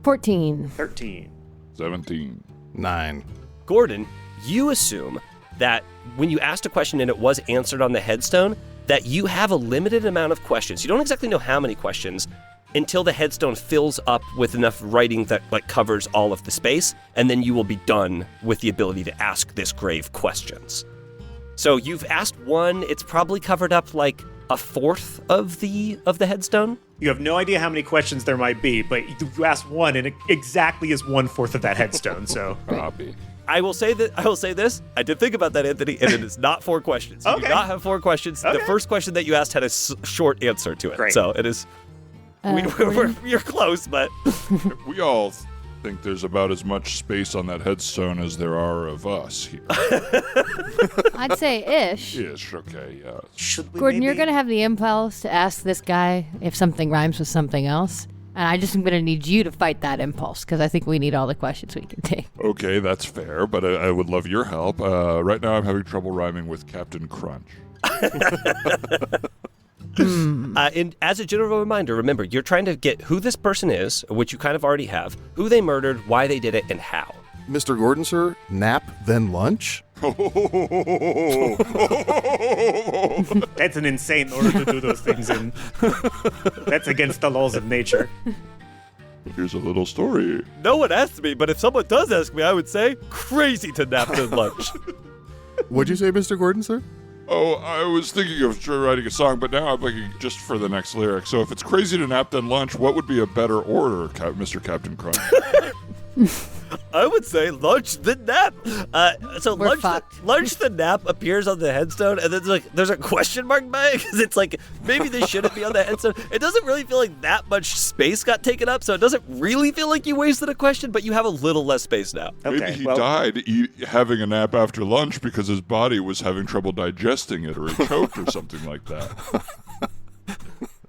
14. 13. 17. 9. Gordon, you assume that when you asked a question and it was answered on the headstone, that you have a limited amount of questions. You don't exactly know how many questions until the headstone fills up with enough writing that covers all of the space, and then you will be done with the ability to ask this grave questions. So you've asked one, it's probably covered up like a fourth of the headstone. You have no idea how many questions there might be, but you asked one, and it exactly is 1/4 of that headstone, so... Copy. I will say this. I did think about that, Anthony, and it is not 4 questions. You do Okay. not have 4 questions. The Okay. first question that you asked had a short answer to it. Great. So it is... you're close, but... We all think there's about as much space on that headstone as there are of us here. I'd say ish. Yes, okay, yeah. Should we Gordon, maybe... you're going to have the impulse to ask this guy if something rhymes with something else. And I just am going to need you to fight that impulse because I think we need all the questions we can take. Okay, that's fair, but I would love your help. Right now I'm having trouble rhyming with Captain Crunch. And as a general reminder, remember, you're trying to get who this person is, which you kind of already have, who they murdered, why they did it, and how. Mr. Gordon, sir, nap, then lunch? That's an insane order to do those things in. That's against the laws of nature. Here's a little story. No one asked me, but if someone does ask me, I would say, crazy to nap at lunch. What'd you say, Mr. Gordon, sir? Oh, I was thinking of writing a song, but now I'm looking just for the next lyric. So if it's crazy to nap then lunch, what would be a better order, Mr. Captain Crunch? I would say lunch then nap. So We're lunch fucked. lunch then nap appears on the headstone, and then there's a question mark by it because it's like maybe they shouldn't be on the headstone. It doesn't really feel like that much space got taken up, so it doesn't really feel like you wasted a question, but you have a little less space now. Okay, Maybe he well, died having a nap after lunch because his body was having trouble digesting it, or he choked or something like that.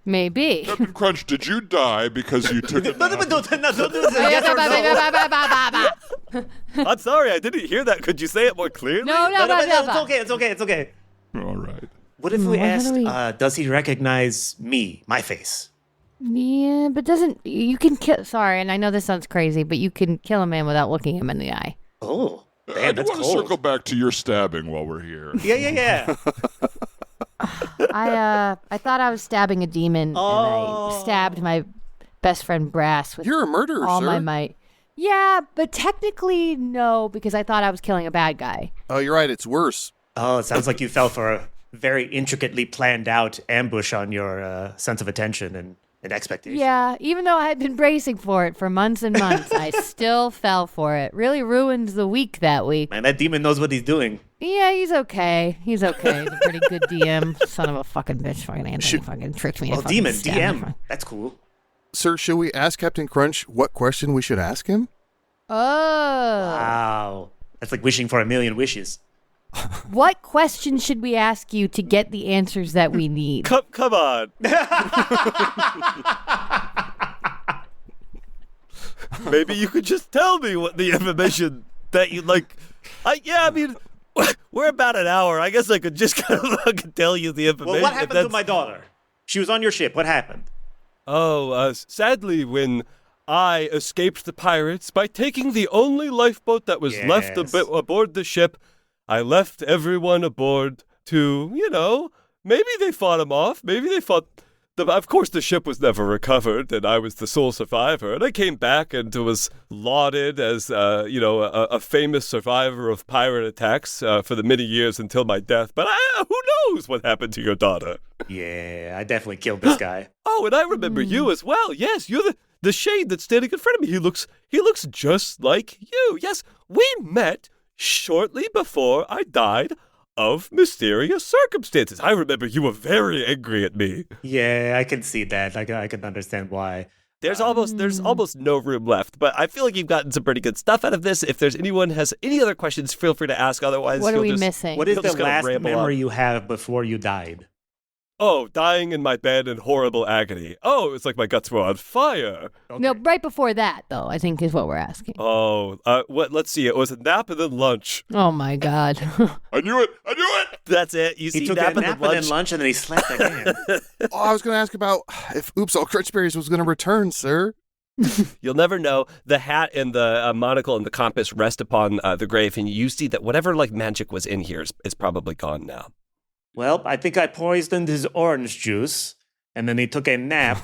Maybe. Captain Crunch, did you die because you took a No, nap? don't do this. Yes or no. I'm sorry, I didn't hear that. Could you say it more clearly? No. It's okay. All right. What if we How asked, do we- does he recognize me, my face? Yeah, but you can kill, sorry, and I know this sounds crazy, but you can kill a man without looking him in the eye. Oh, I damn, do that's want to cold. circle back to your stabbing while we're here. Yeah. I thought I was stabbing a demon, and I stabbed my best friend Brass with You're a murderer, all sir. my might. Yeah, but technically no, because I thought I was killing a bad guy. Oh, you're right. It's worse. Oh, it sounds like you fell for a very intricately planned out ambush on your sense of attention and expectation. Yeah, even though I had been bracing for it for months and months, I still fell for it. Really ruined the week that week. Man, that demon knows what he's doing. Yeah, he's okay. He's a pretty good DM. Son of a fucking bitch. Fucking Anthony fucking tricked me. Well, and fucking demon, stabbed me. DM. That's cool. Sir, should we ask Captain Crunch what question we should ask him? Oh. Wow. That's like wishing for a million wishes. What question should we ask you to get the answers that we need? Come on. Maybe you could just tell me what the information that you'd like. I mean, We're about an hour. I guess I could just kind of tell you the information. Well, what happened to my daughter? She was on your ship. What happened? Oh, sadly, when I escaped the pirates by taking the only lifeboat that was left aboard the ship, I left everyone aboard to, maybe they fought him off. Maybe they fought... Of course, the ship was never recovered, and I was the sole survivor. And I came back and was lauded as, a famous survivor of pirate attacks for the many years until my death. But who knows what happened to your daughter? Yeah, I definitely killed this guy. Oh, and I remember you as well. Yes, you're the shade that's standing in front of me. He looks just like you. Yes, we met shortly before I died of mysterious circumstances. I remember you were very angry at me. Yeah, I can see that. I can understand why. There's almost no room left, but I feel like you've gotten some pretty good stuff out of this. If there's anyone has any other questions, feel free to ask. Otherwise, what are we missing? What is the last memory you have before you died? Oh, dying in my bed in horrible agony. Oh, it's like my guts were on fire. Okay. No, right before that, though, I think is what we're asking. Oh, let's see. It was a nap and then lunch. Oh, my God. I knew it. That's it. He took a nap and then lunch, and then he slept again. I was going to ask about if Oops All Crunchberries was going to return, sir. You'll never know. The hat and the monocle and the compass rest upon the grave, and you see that whatever magic was in here is probably gone now. Well, I think I poisoned his orange juice, and then he took a nap.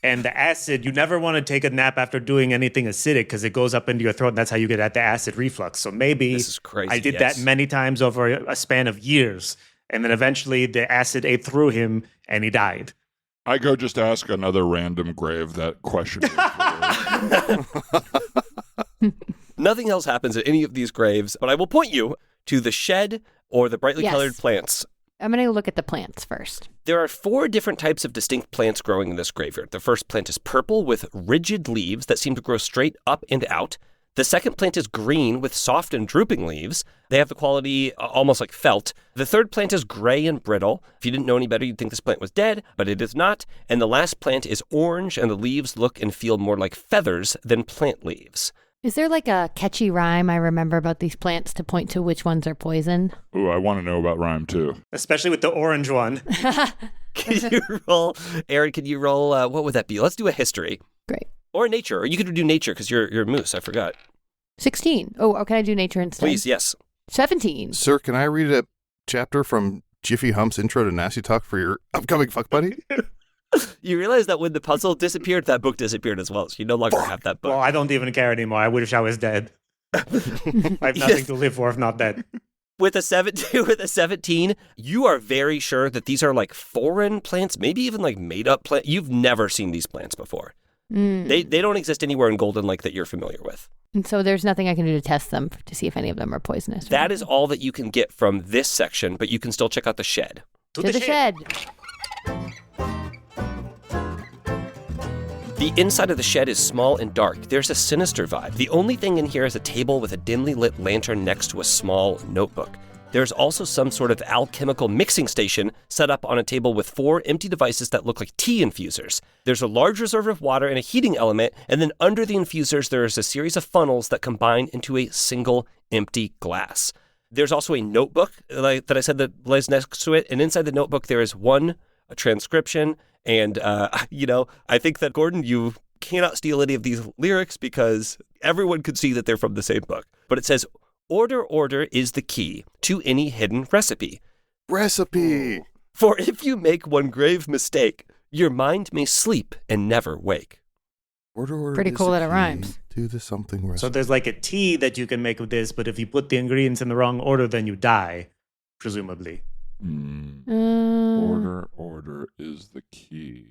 And the acid, you never want to take a nap after doing anything acidic because it goes up into your throat, and that's how you get at the acid reflux. So maybe this is crazy, I did that many times over a span of years, and then eventually the acid ate through him, and he died. I go just ask another random grave that question. Nothing else happens at any of these graves, but I will point you to the shed or the brightly colored plants. I'm going to look at the plants first. There are 4 different types of distinct plants growing in this graveyard. The first plant is purple with rigid leaves that seem to grow straight up and out. The second plant is green with soft and drooping leaves. They have the quality almost like felt. The third plant is gray and brittle. If you didn't know any better, you'd think this plant was dead, but it is not. And the last plant is orange, and the leaves look and feel more like feathers than plant leaves. Is there a catchy rhyme I remember about these plants to point to which ones are poison? Ooh, I want to know about rhyme too. Especially with the orange one. Can you roll, Aaron, what would that be? Let's do a history. Great. Or nature, or you could do nature because you're a moose, I forgot. 16. Oh, can I do nature instead? Please, yes. 17. Sir, can I read a chapter from Jiffy Hump's intro to Nasty Talk for your upcoming fuck buddy? You realize that when the puzzle disappeared, that book disappeared as well, so you no longer have that book. Well, I don't even care anymore. I wish I was dead. I have nothing to live for if not dead. With a 17, you are very sure that these are foreign plants, maybe even made up plants. You've never seen these plants before. They don't exist anywhere in Golden Lake that you're familiar with. And so there's nothing I can do to test them to see if any of them are poisonous. That is all that you can get from this section, but you can still check out the shed. To the shed. The inside of the shed is small and dark. There's a sinister vibe. The only thing in here is a table with a dimly lit lantern next to a small notebook. There's also some sort of alchemical mixing station set up on a table with 4 empty devices that look like tea infusers. There's a large reserve of water and a heating element, and then under the infusers, there is a series of funnels that combine into a single empty glass. There's also a notebook that I said that lays next to it, and inside the notebook, there is a transcription. And, I think that, Gordon, you cannot steal any of these lyrics because everyone could see that they're from the same book. But it says, order is the key to any hidden recipe. Recipe! For if you make one grave mistake, your mind may sleep and never wake. Order Pretty cool that it rhymes. Do the something recipe. So there's a tea that you can make with this, but if you put the ingredients in the wrong order, then you die, presumably. Order is the key.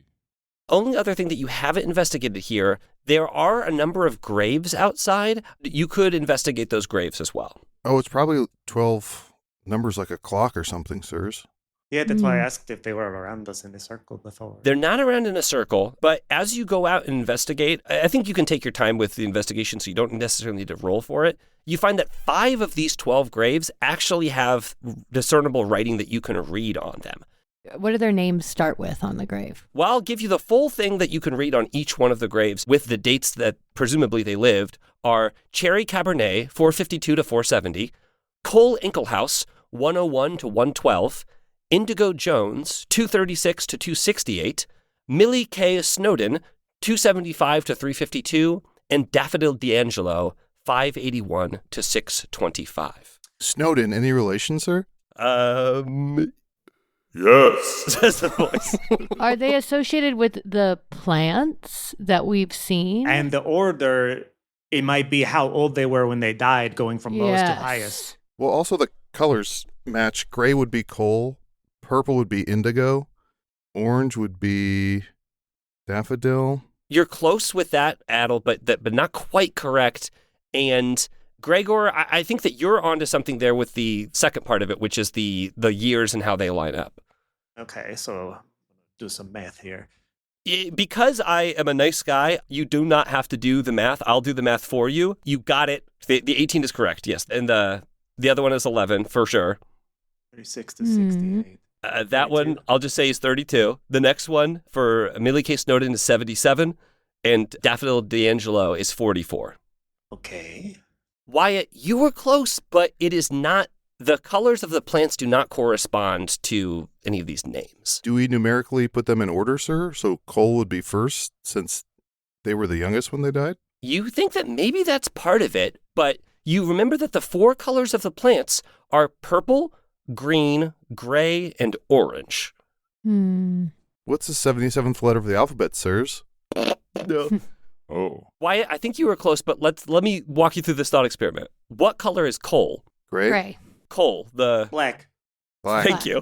Only other thing that you haven't investigated here, there are a number of graves outside. You could investigate those graves as well. Oh, it's probably 12 numbers like a clock or something, sirs. Yeah, that's why I asked if they were around us in a circle before. They're not around in a circle, but as you go out and investigate, I think you can take your time with the investigation so you don't necessarily need to roll for it. You find that 5 of these 12 graves actually have discernible writing that you can read on them. What do their names start with on the grave? Well, I'll give you the full thing that you can read on each one of the graves with the dates that presumably they lived are Cherry Cabernet, 452 to 470, Cole Inkelhaus, 101 to 112. Indigo Jones, 236 to 268. Millie K. Snowden, 275 to 352. And Daffodil D'Angelo, 581 to 625. Snowden, any relation, sir? Yes. Says the voice. Are they associated with the plants that we've seen? And the order, it might be how old they were when they died, going from lowest to highest. Well, also the colors match. Gray would be coal, purple would be indigo, orange would be daffodil. You're close with that, Adel, but not quite correct. And Gregor, I think that you're onto something there with the second part of it, which is the years and how they line up. Okay, so do some math here. Because I am a nice guy, you do not have to do the math. I'll do the math for you. You got it. The 18 is correct, yes. And the other one is 11, for sure. 36 to 68. That 32. One, I'll just say is 32. The next one for Millie K. Snowden is 77. And Daffodil D'Angelo is 44. Okay. Wyatt, you were close, but it is not. The colors of the plants do not correspond to any of these names. Do we numerically put them in order, sir? So coal would be first since they were the youngest when they died? You think that maybe that's part of it, but you remember that the 4 colors of the plants are purple, green, gray, and orange. What's the 77th letter of the alphabet, sirs? No. Oh. Wyatt, I think you were close, but let me walk you through this thought experiment. What color is coal? Gray. Coal, the... Black. Thank you.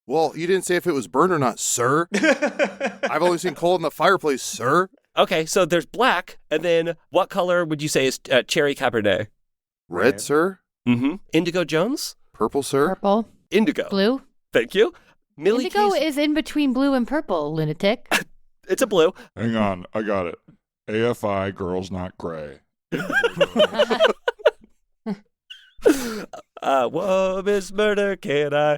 Well, you didn't say if it was burned or not, sir. I've only seen coal in the fireplace, sir. Okay, so there's black, and then what color would you say is cherry Cabernet? Red, sir. Mm-hmm. Indigo Jones? Purple, sir. Purple. Indigo. Blue. Thank you. Millie Indigo Case- is in between blue and purple, lunatic. It's a blue. Hang on, I got it. AFI, girls not gray. Whoa, Miss Murder, can I?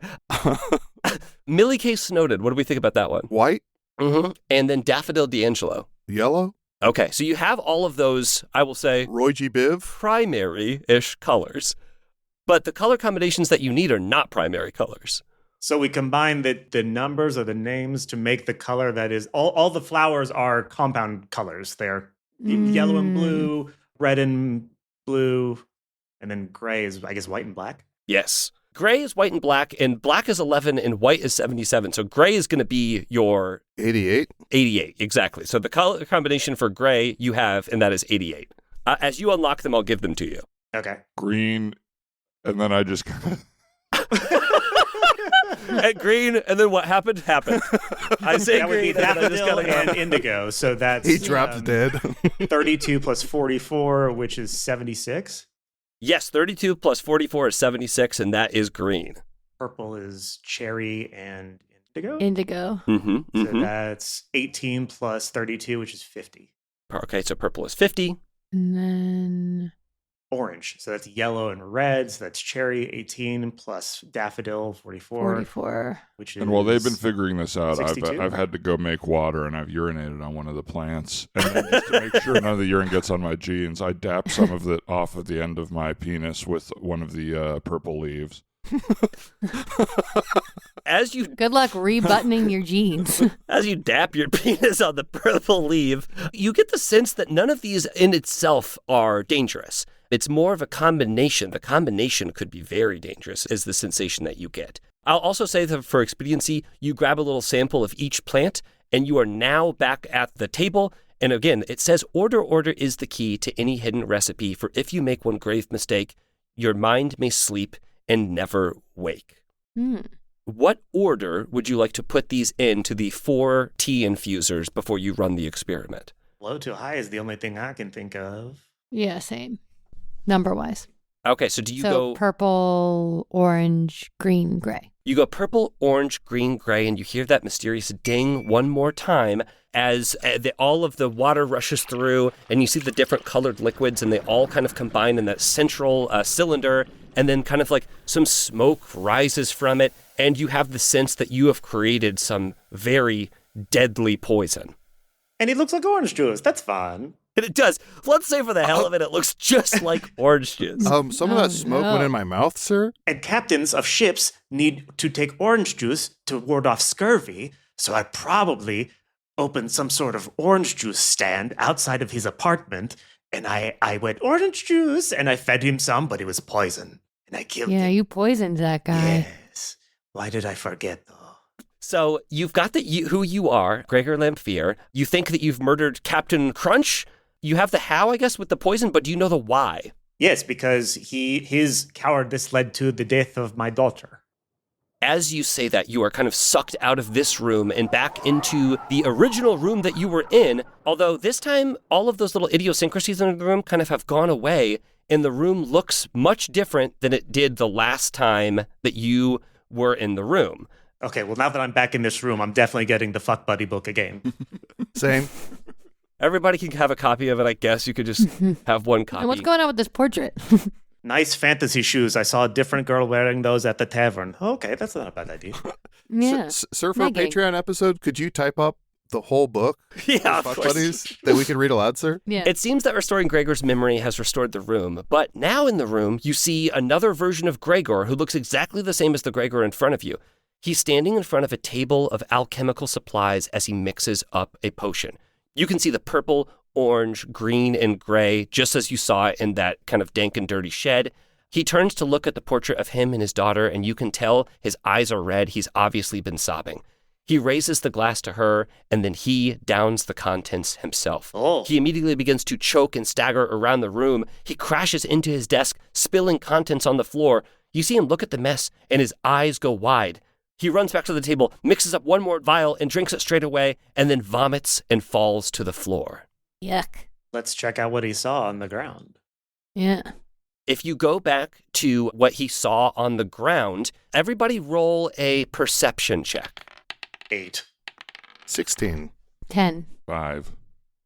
Millie K. Snowden, what do we think about that one? White. Mm-hmm. And then Daffodil D'Angelo. Yellow. Okay, so you have all of those, I will say, Roy G. Biv. primary-ish colors. But the color combinations that you need are not primary colors. So we combine the numbers or the names to make the color that is, all the flowers are compound colors. They're yellow and blue, red and blue, and then gray is, I guess, white and black. Yes. Gray is white and black is 11, and white is 77. So gray is going to be your 88. 88, exactly. So the color combination for gray you have, and that is 88. As you unlock them, I'll give them to you. Okay. Green, and then I just... At green, and then what happened? I say That would green, be and then I just daffodil gotta and indigo. So that's He dropped dead. 32 plus 44, which is 76. Yes, 32 plus 44 is 76, and that is green. Purple is cherry and indigo. Indigo. Mm-hmm. So that's 18 plus 32, which is 50. Okay, so purple is 50. And then Orange. So that's yellow and red. So that's cherry, 18 plus daffodil, 44. 44. Which is And while they've been figuring this out, 62? I've had to go make water, and I've urinated on one of the plants. And then just to make sure none of the urine gets on my jeans, I dap some of it off at the end of my penis with one of the purple leaves. As you Good luck rebuttoning your jeans. As you dap your penis on the purple leaf, you get the sense that none of these in itself are dangerous. It's more of a combination. The combination could be very dangerous, is the sensation that you get. I'll also say that for expediency, you grab a little sample of each plant, and you are now back at the table. And again, it says order is the key to any hidden recipe, for if you make one grave mistake, your mind may sleep and never wake. What order would you like to put these into the 4 tea infusers before you run the experiment? low to high is the only thing I can think of. Yeah, same. Number wise. Okay, so do you go purple, orange, green, gray? You go purple, orange, green, gray, and you hear that mysterious ding one more time as all of the water rushes through, and you see the different colored liquids, and they all kind of combine in that central cylinder, and then kind of like some smoke rises from it, and you have the sense that you have created some very deadly poison. And it looks like orange juice. That's fun. And it does. Let's say for the hell of it looks just like orange juice. Some of that smoke went in my mouth, sir. And captains of ships need to take orange juice to ward off scurvy, so I probably opened some sort of orange juice stand outside of his apartment, and I went, orange juice, and I fed him some, but it was poison, and I killed him. Yeah, you poisoned that guy. Yes. Why did I forget, though? So you've got who you are, Gregor Lamphere. You think that you've murdered Captain Crunch. You have the how, I guess, with the poison, but do you know the why? Yes, because his cowardice led to the death of my daughter. As you say that, you are kind of sucked out of this room and back into the original room that you were in, although this time all of those little idiosyncrasies in the room kind of have gone away, and the room looks much different than it did the last time that you were in the room. Okay, well, now that I'm back in this room, I'm definitely getting the Fuck Buddy book again. Same. Everybody can have a copy of it, I guess. You could just have one copy. And what's going on with this portrait? Nice fantasy shoes. I saw a different girl wearing those at the tavern. Okay, that's not a bad idea. Yeah. Sir, for a Maggie. Patreon episode, could you type up the whole book? Yeah, of Fuck course. Buddies that we can read aloud, sir? Yeah. It seems that restoring Gregor's memory has restored the room, but now in the room, you see another version of Gregor who looks exactly the same as the Gregor in front of you. He's standing in front of a table of alchemical supplies as he mixes up a potion. You can see the purple, orange, green, and gray, just as you saw in that kind of dank and dirty shed. He turns to look at the portrait of him and his daughter, and you can tell his eyes are red. He's obviously been sobbing. He raises the glass to her, and then he downs the contents himself. Oh. He immediately begins to choke and stagger around the room. He crashes into his desk, spilling contents on the floor. You see him look at the mess, and his eyes go wide. He runs back to the table, mixes up one more vial, and drinks it straight away, and then vomits and falls to the floor. Yuck. Let's check out what he saw on the ground. Yeah. If you go back to what he saw on the ground, everybody roll a perception check. 8. 16. 10. 5.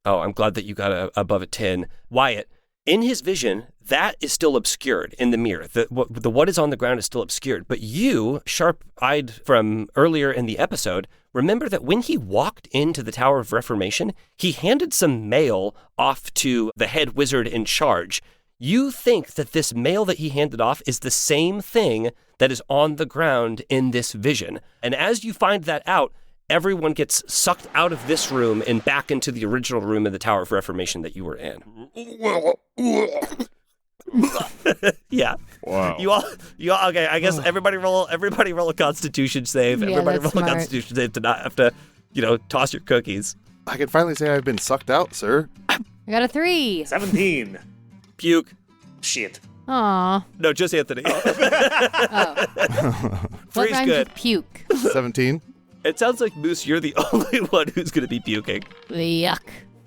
Oh, I'm glad that you got above a 10. Wyatt, in his vision, that is still obscured in the mirror. The what is on the ground is still obscured. But you, sharp-eyed from earlier in the episode, remember that when he walked into the Tower of Reformation, he handed some mail off to the head wizard in charge. You think that this mail that he handed off is the same thing that is on the ground in this vision. And as you find that out, everyone gets sucked out of this room and back into the original room in the Tower of Reformation that you were in. Yeah. Wow. You all okay, I guess everybody roll a constitution save. Yeah, Everybody that's roll a smart. constitution save to not have to, toss your cookies. I can finally say I've been sucked out, sir. I got a 3. 17. Puke. Shit. Aw. No, just Anthony. Oh. What Three's rhymes good. with puke? 17. It sounds like, Moose, you're the only one who's going to be puking. Yuck.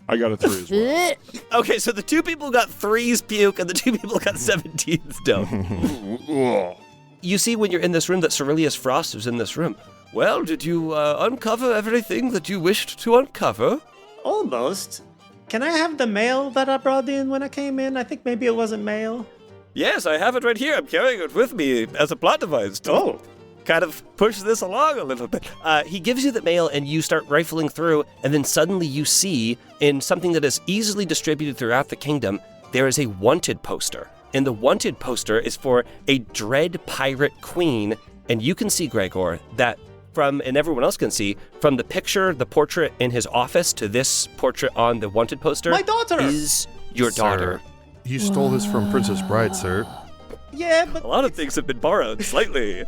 I got a 3 as well. Okay, so the 2 people who got 3s puke and the 2 people who got 17s don't. You see when you're in this room that Cerilius Frost is in this room. Well, did you uncover everything that you wished to uncover? Almost. Can I have the mail that I brought in when I came in? I think maybe it wasn't mail. Yes, I have it right here. I'm carrying it with me as a plot device to kind of push this along a little bit. He gives you the mail and you start rifling through, and then suddenly you see, in something that is easily distributed throughout the kingdom, there is a wanted poster. And the wanted poster is for a dread pirate queen, and you can see, Gregor, that and everyone else can see, from the picture, the portrait in his office to this portrait on the wanted poster, My daughter! is your daughter. Sir, you stole this from Princess Bride, sir. Yeah, but A lot of things have been borrowed slightly.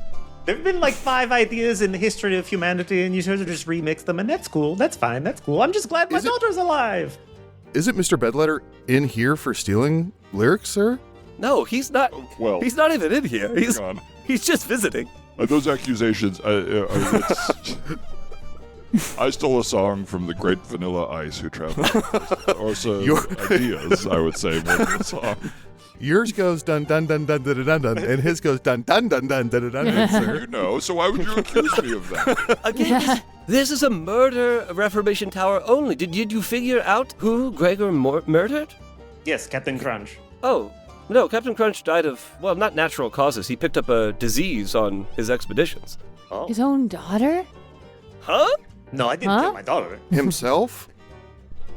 there've been like 5 ideas in the history of humanity, and you should have just remixed them, and that's cool. That's fine. That's cool. I'm just glad my daughter's alive. Is it Mr. Bedletter in here for stealing lyrics, sir? No, he's not. Well, He's not even in here. hang on. He's just visiting. Those accusations, I stole a song from the Great Vanilla Ice who traveled. Or some ideas, I would say, more than a song. Yours goes dun dun dun dun dun dun dun, and his goes dun dun dun dun dun dun dun, sir. You know, so why would you accuse me of that? Again, this is a murder Reformation Tower only. Did you figure out who Gregor murdered? Yes, Captain Crunch. Oh, no, Captain Crunch died of, well, not natural causes. He picked up a disease on his expeditions. Oh. His own daughter? Huh? No, I didn't Huh? kill my daughter. Himself?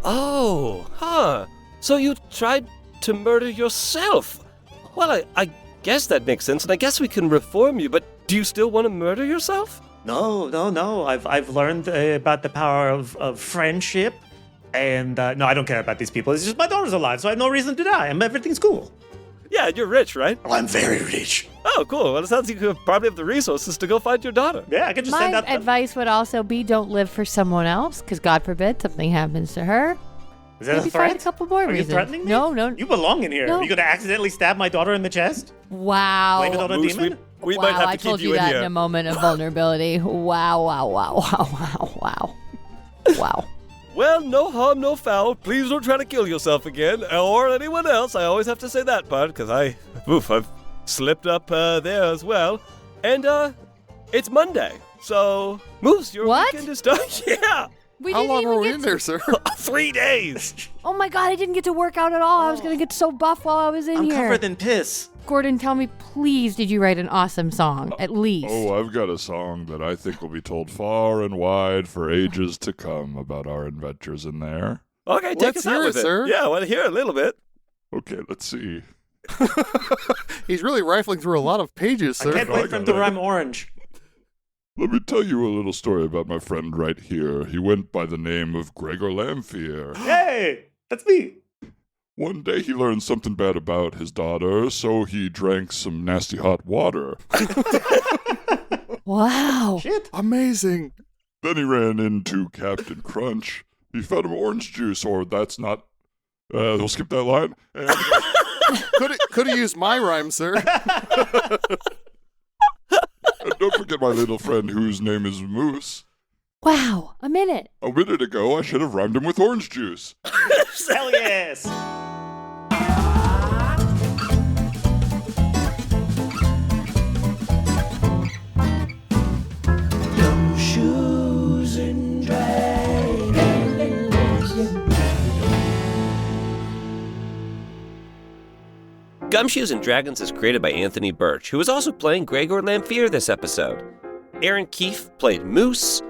Oh, huh. So you tried to murder yourself? Well, I guess that makes sense, and I guess we can reform you, but do you still want to murder yourself? No. I've learned about the power of friendship, and no, I don't care about these people. It's just my daughter's alive, so I have no reason to die, and everything's cool. Yeah, you're rich, right? Well, I'm very rich. Oh, cool. Well, it sounds like you probably have the resources to go find your daughter. Yeah, I can just send My out. advice would also be don't live for someone else, because God forbid something happens to her. Is that Maybe a threat? find a couple more Are reasons. you threatening me? No. You belong in here. No. Are you going to accidentally stab my daughter in the chest? Wow. Blame it on a Moose, demon? we Wow, might have to I keep told you you in that here. in a moment of vulnerability. Wow. Well, no harm, no foul. Please don't try to kill yourself again, or anyone else. I always have to say that part, because I've slipped up there as well. And, it's Monday, so, Moose, your What? weekend is done. Yeah, We How didn't long even were we get in to- there, sir? 3 days. Oh my God, I didn't get to work out at all. I was going to get so buff while I was in I'm here. covered in piss. Gordon, tell me, please, did you write an awesome song? At least. Oh, I've got a song that I think will be told far and wide for ages to come about our adventures in there. Okay, take Let's us out hear with it, sir. Yeah, I want to hear a little bit. Okay, let's see. He's really rifling through a lot of pages, I sir. can't wait for him to rhyme orange. Let me tell you a little story about my friend right here. He went by the name of Gregor Lamphere. Hey, that's me. One day he learned something bad about his daughter, so he drank some nasty hot water. Wow. Shit. Amazing. Then he ran into Captain Crunch. He fed him orange juice, or that's not... we'll skip that line. And, Could have used my rhyme, sir. and don't forget my little friend whose name is Moose. Wow. A minute. A minute ago, I should have rhymed him with orange juice. Hell yes. Gumshoes and Dragons is created by Anthony Birch, who is also playing Gregor Lamphere this episode. Aaron Keefe played Moose.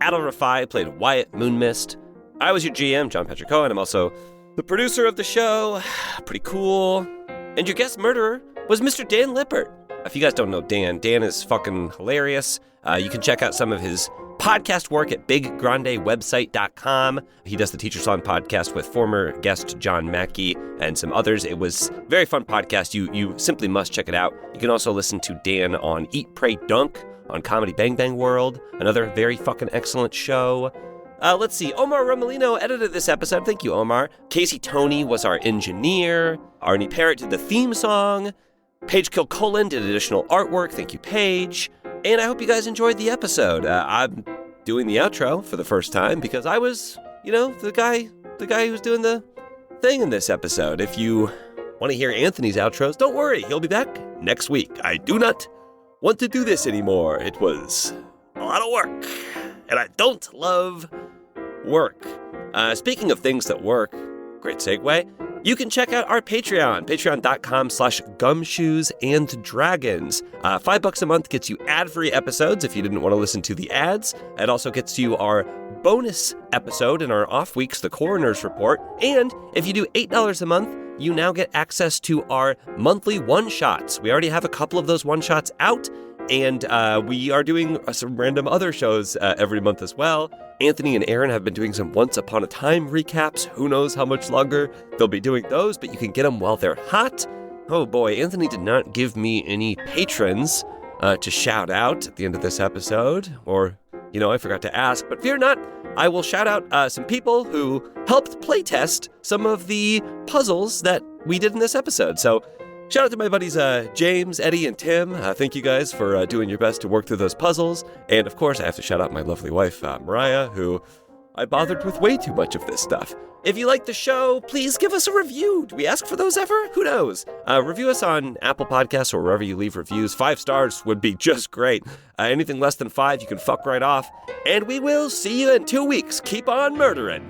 Adel Rafai played Wyatt Moonmist. I was your GM, John Patrick Cohen. I'm also the producer of the show. Pretty cool. And your guest murderer was Mr. Dan Lippert. If you guys don't know Dan is fucking hilarious. You can check out some of his podcast work at biggrandewebsite.com. He does the Teacher's Salon podcast with former guest John Mackey and some others. It was a very fun podcast. You simply must check it out. You can also listen to Dan on Eat, Pray, Dunk on Comedy Bang Bang World, another very fucking excellent show. Let's see. Omar Romolino edited this episode. Thank you, Omar. Casey Toney was our engineer. Arnie Parrott did the theme song. Paige Kilcullen did additional artwork. Thank you, Paige. And I hope you guys enjoyed the episode. I'm doing the outro for the first time because I was, the guy who was doing the thing in this episode. If you want to hear Anthony's outros, don't worry. He'll be back next week. I do not want to do this anymore. It was a lot of work, and I don't love work. Speaking of things that work, great segue, you can check out our Patreon, patreon.com/gumshoesanddragons. $5 a month gets you ad-free episodes if you didn't want to listen to the ads. It also gets you our bonus episode in our off weeks, the Coroner's Report. And if you do $8 a month, you now get access to our monthly one-shots. We already have a couple of those one-shots out, and we are doing some random other shows every month as well. Anthony and Aaron have been doing some Once Upon a Time recaps. Who knows how much longer they'll be doing those, but you can get them while they're hot. Oh boy, Anthony did not give me any patrons to shout out at the end of this episode, or, I forgot to ask, but fear not, I will shout out some people who helped playtest some of the puzzles that we did in this episode. So shout out to my buddies James, Eddie, and Tim. Thank you guys for doing your best to work through those puzzles. And of course, I have to shout out my lovely wife, Mariah, who I bothered with way too much of this stuff. If you like the show, please give us a review. Do we ask for those ever? Who knows? Review us on Apple Podcasts or wherever you leave reviews. 5 stars would be just great. Anything less than 5, you can fuck right off. And we will see you in 2 weeks. Keep on murdering.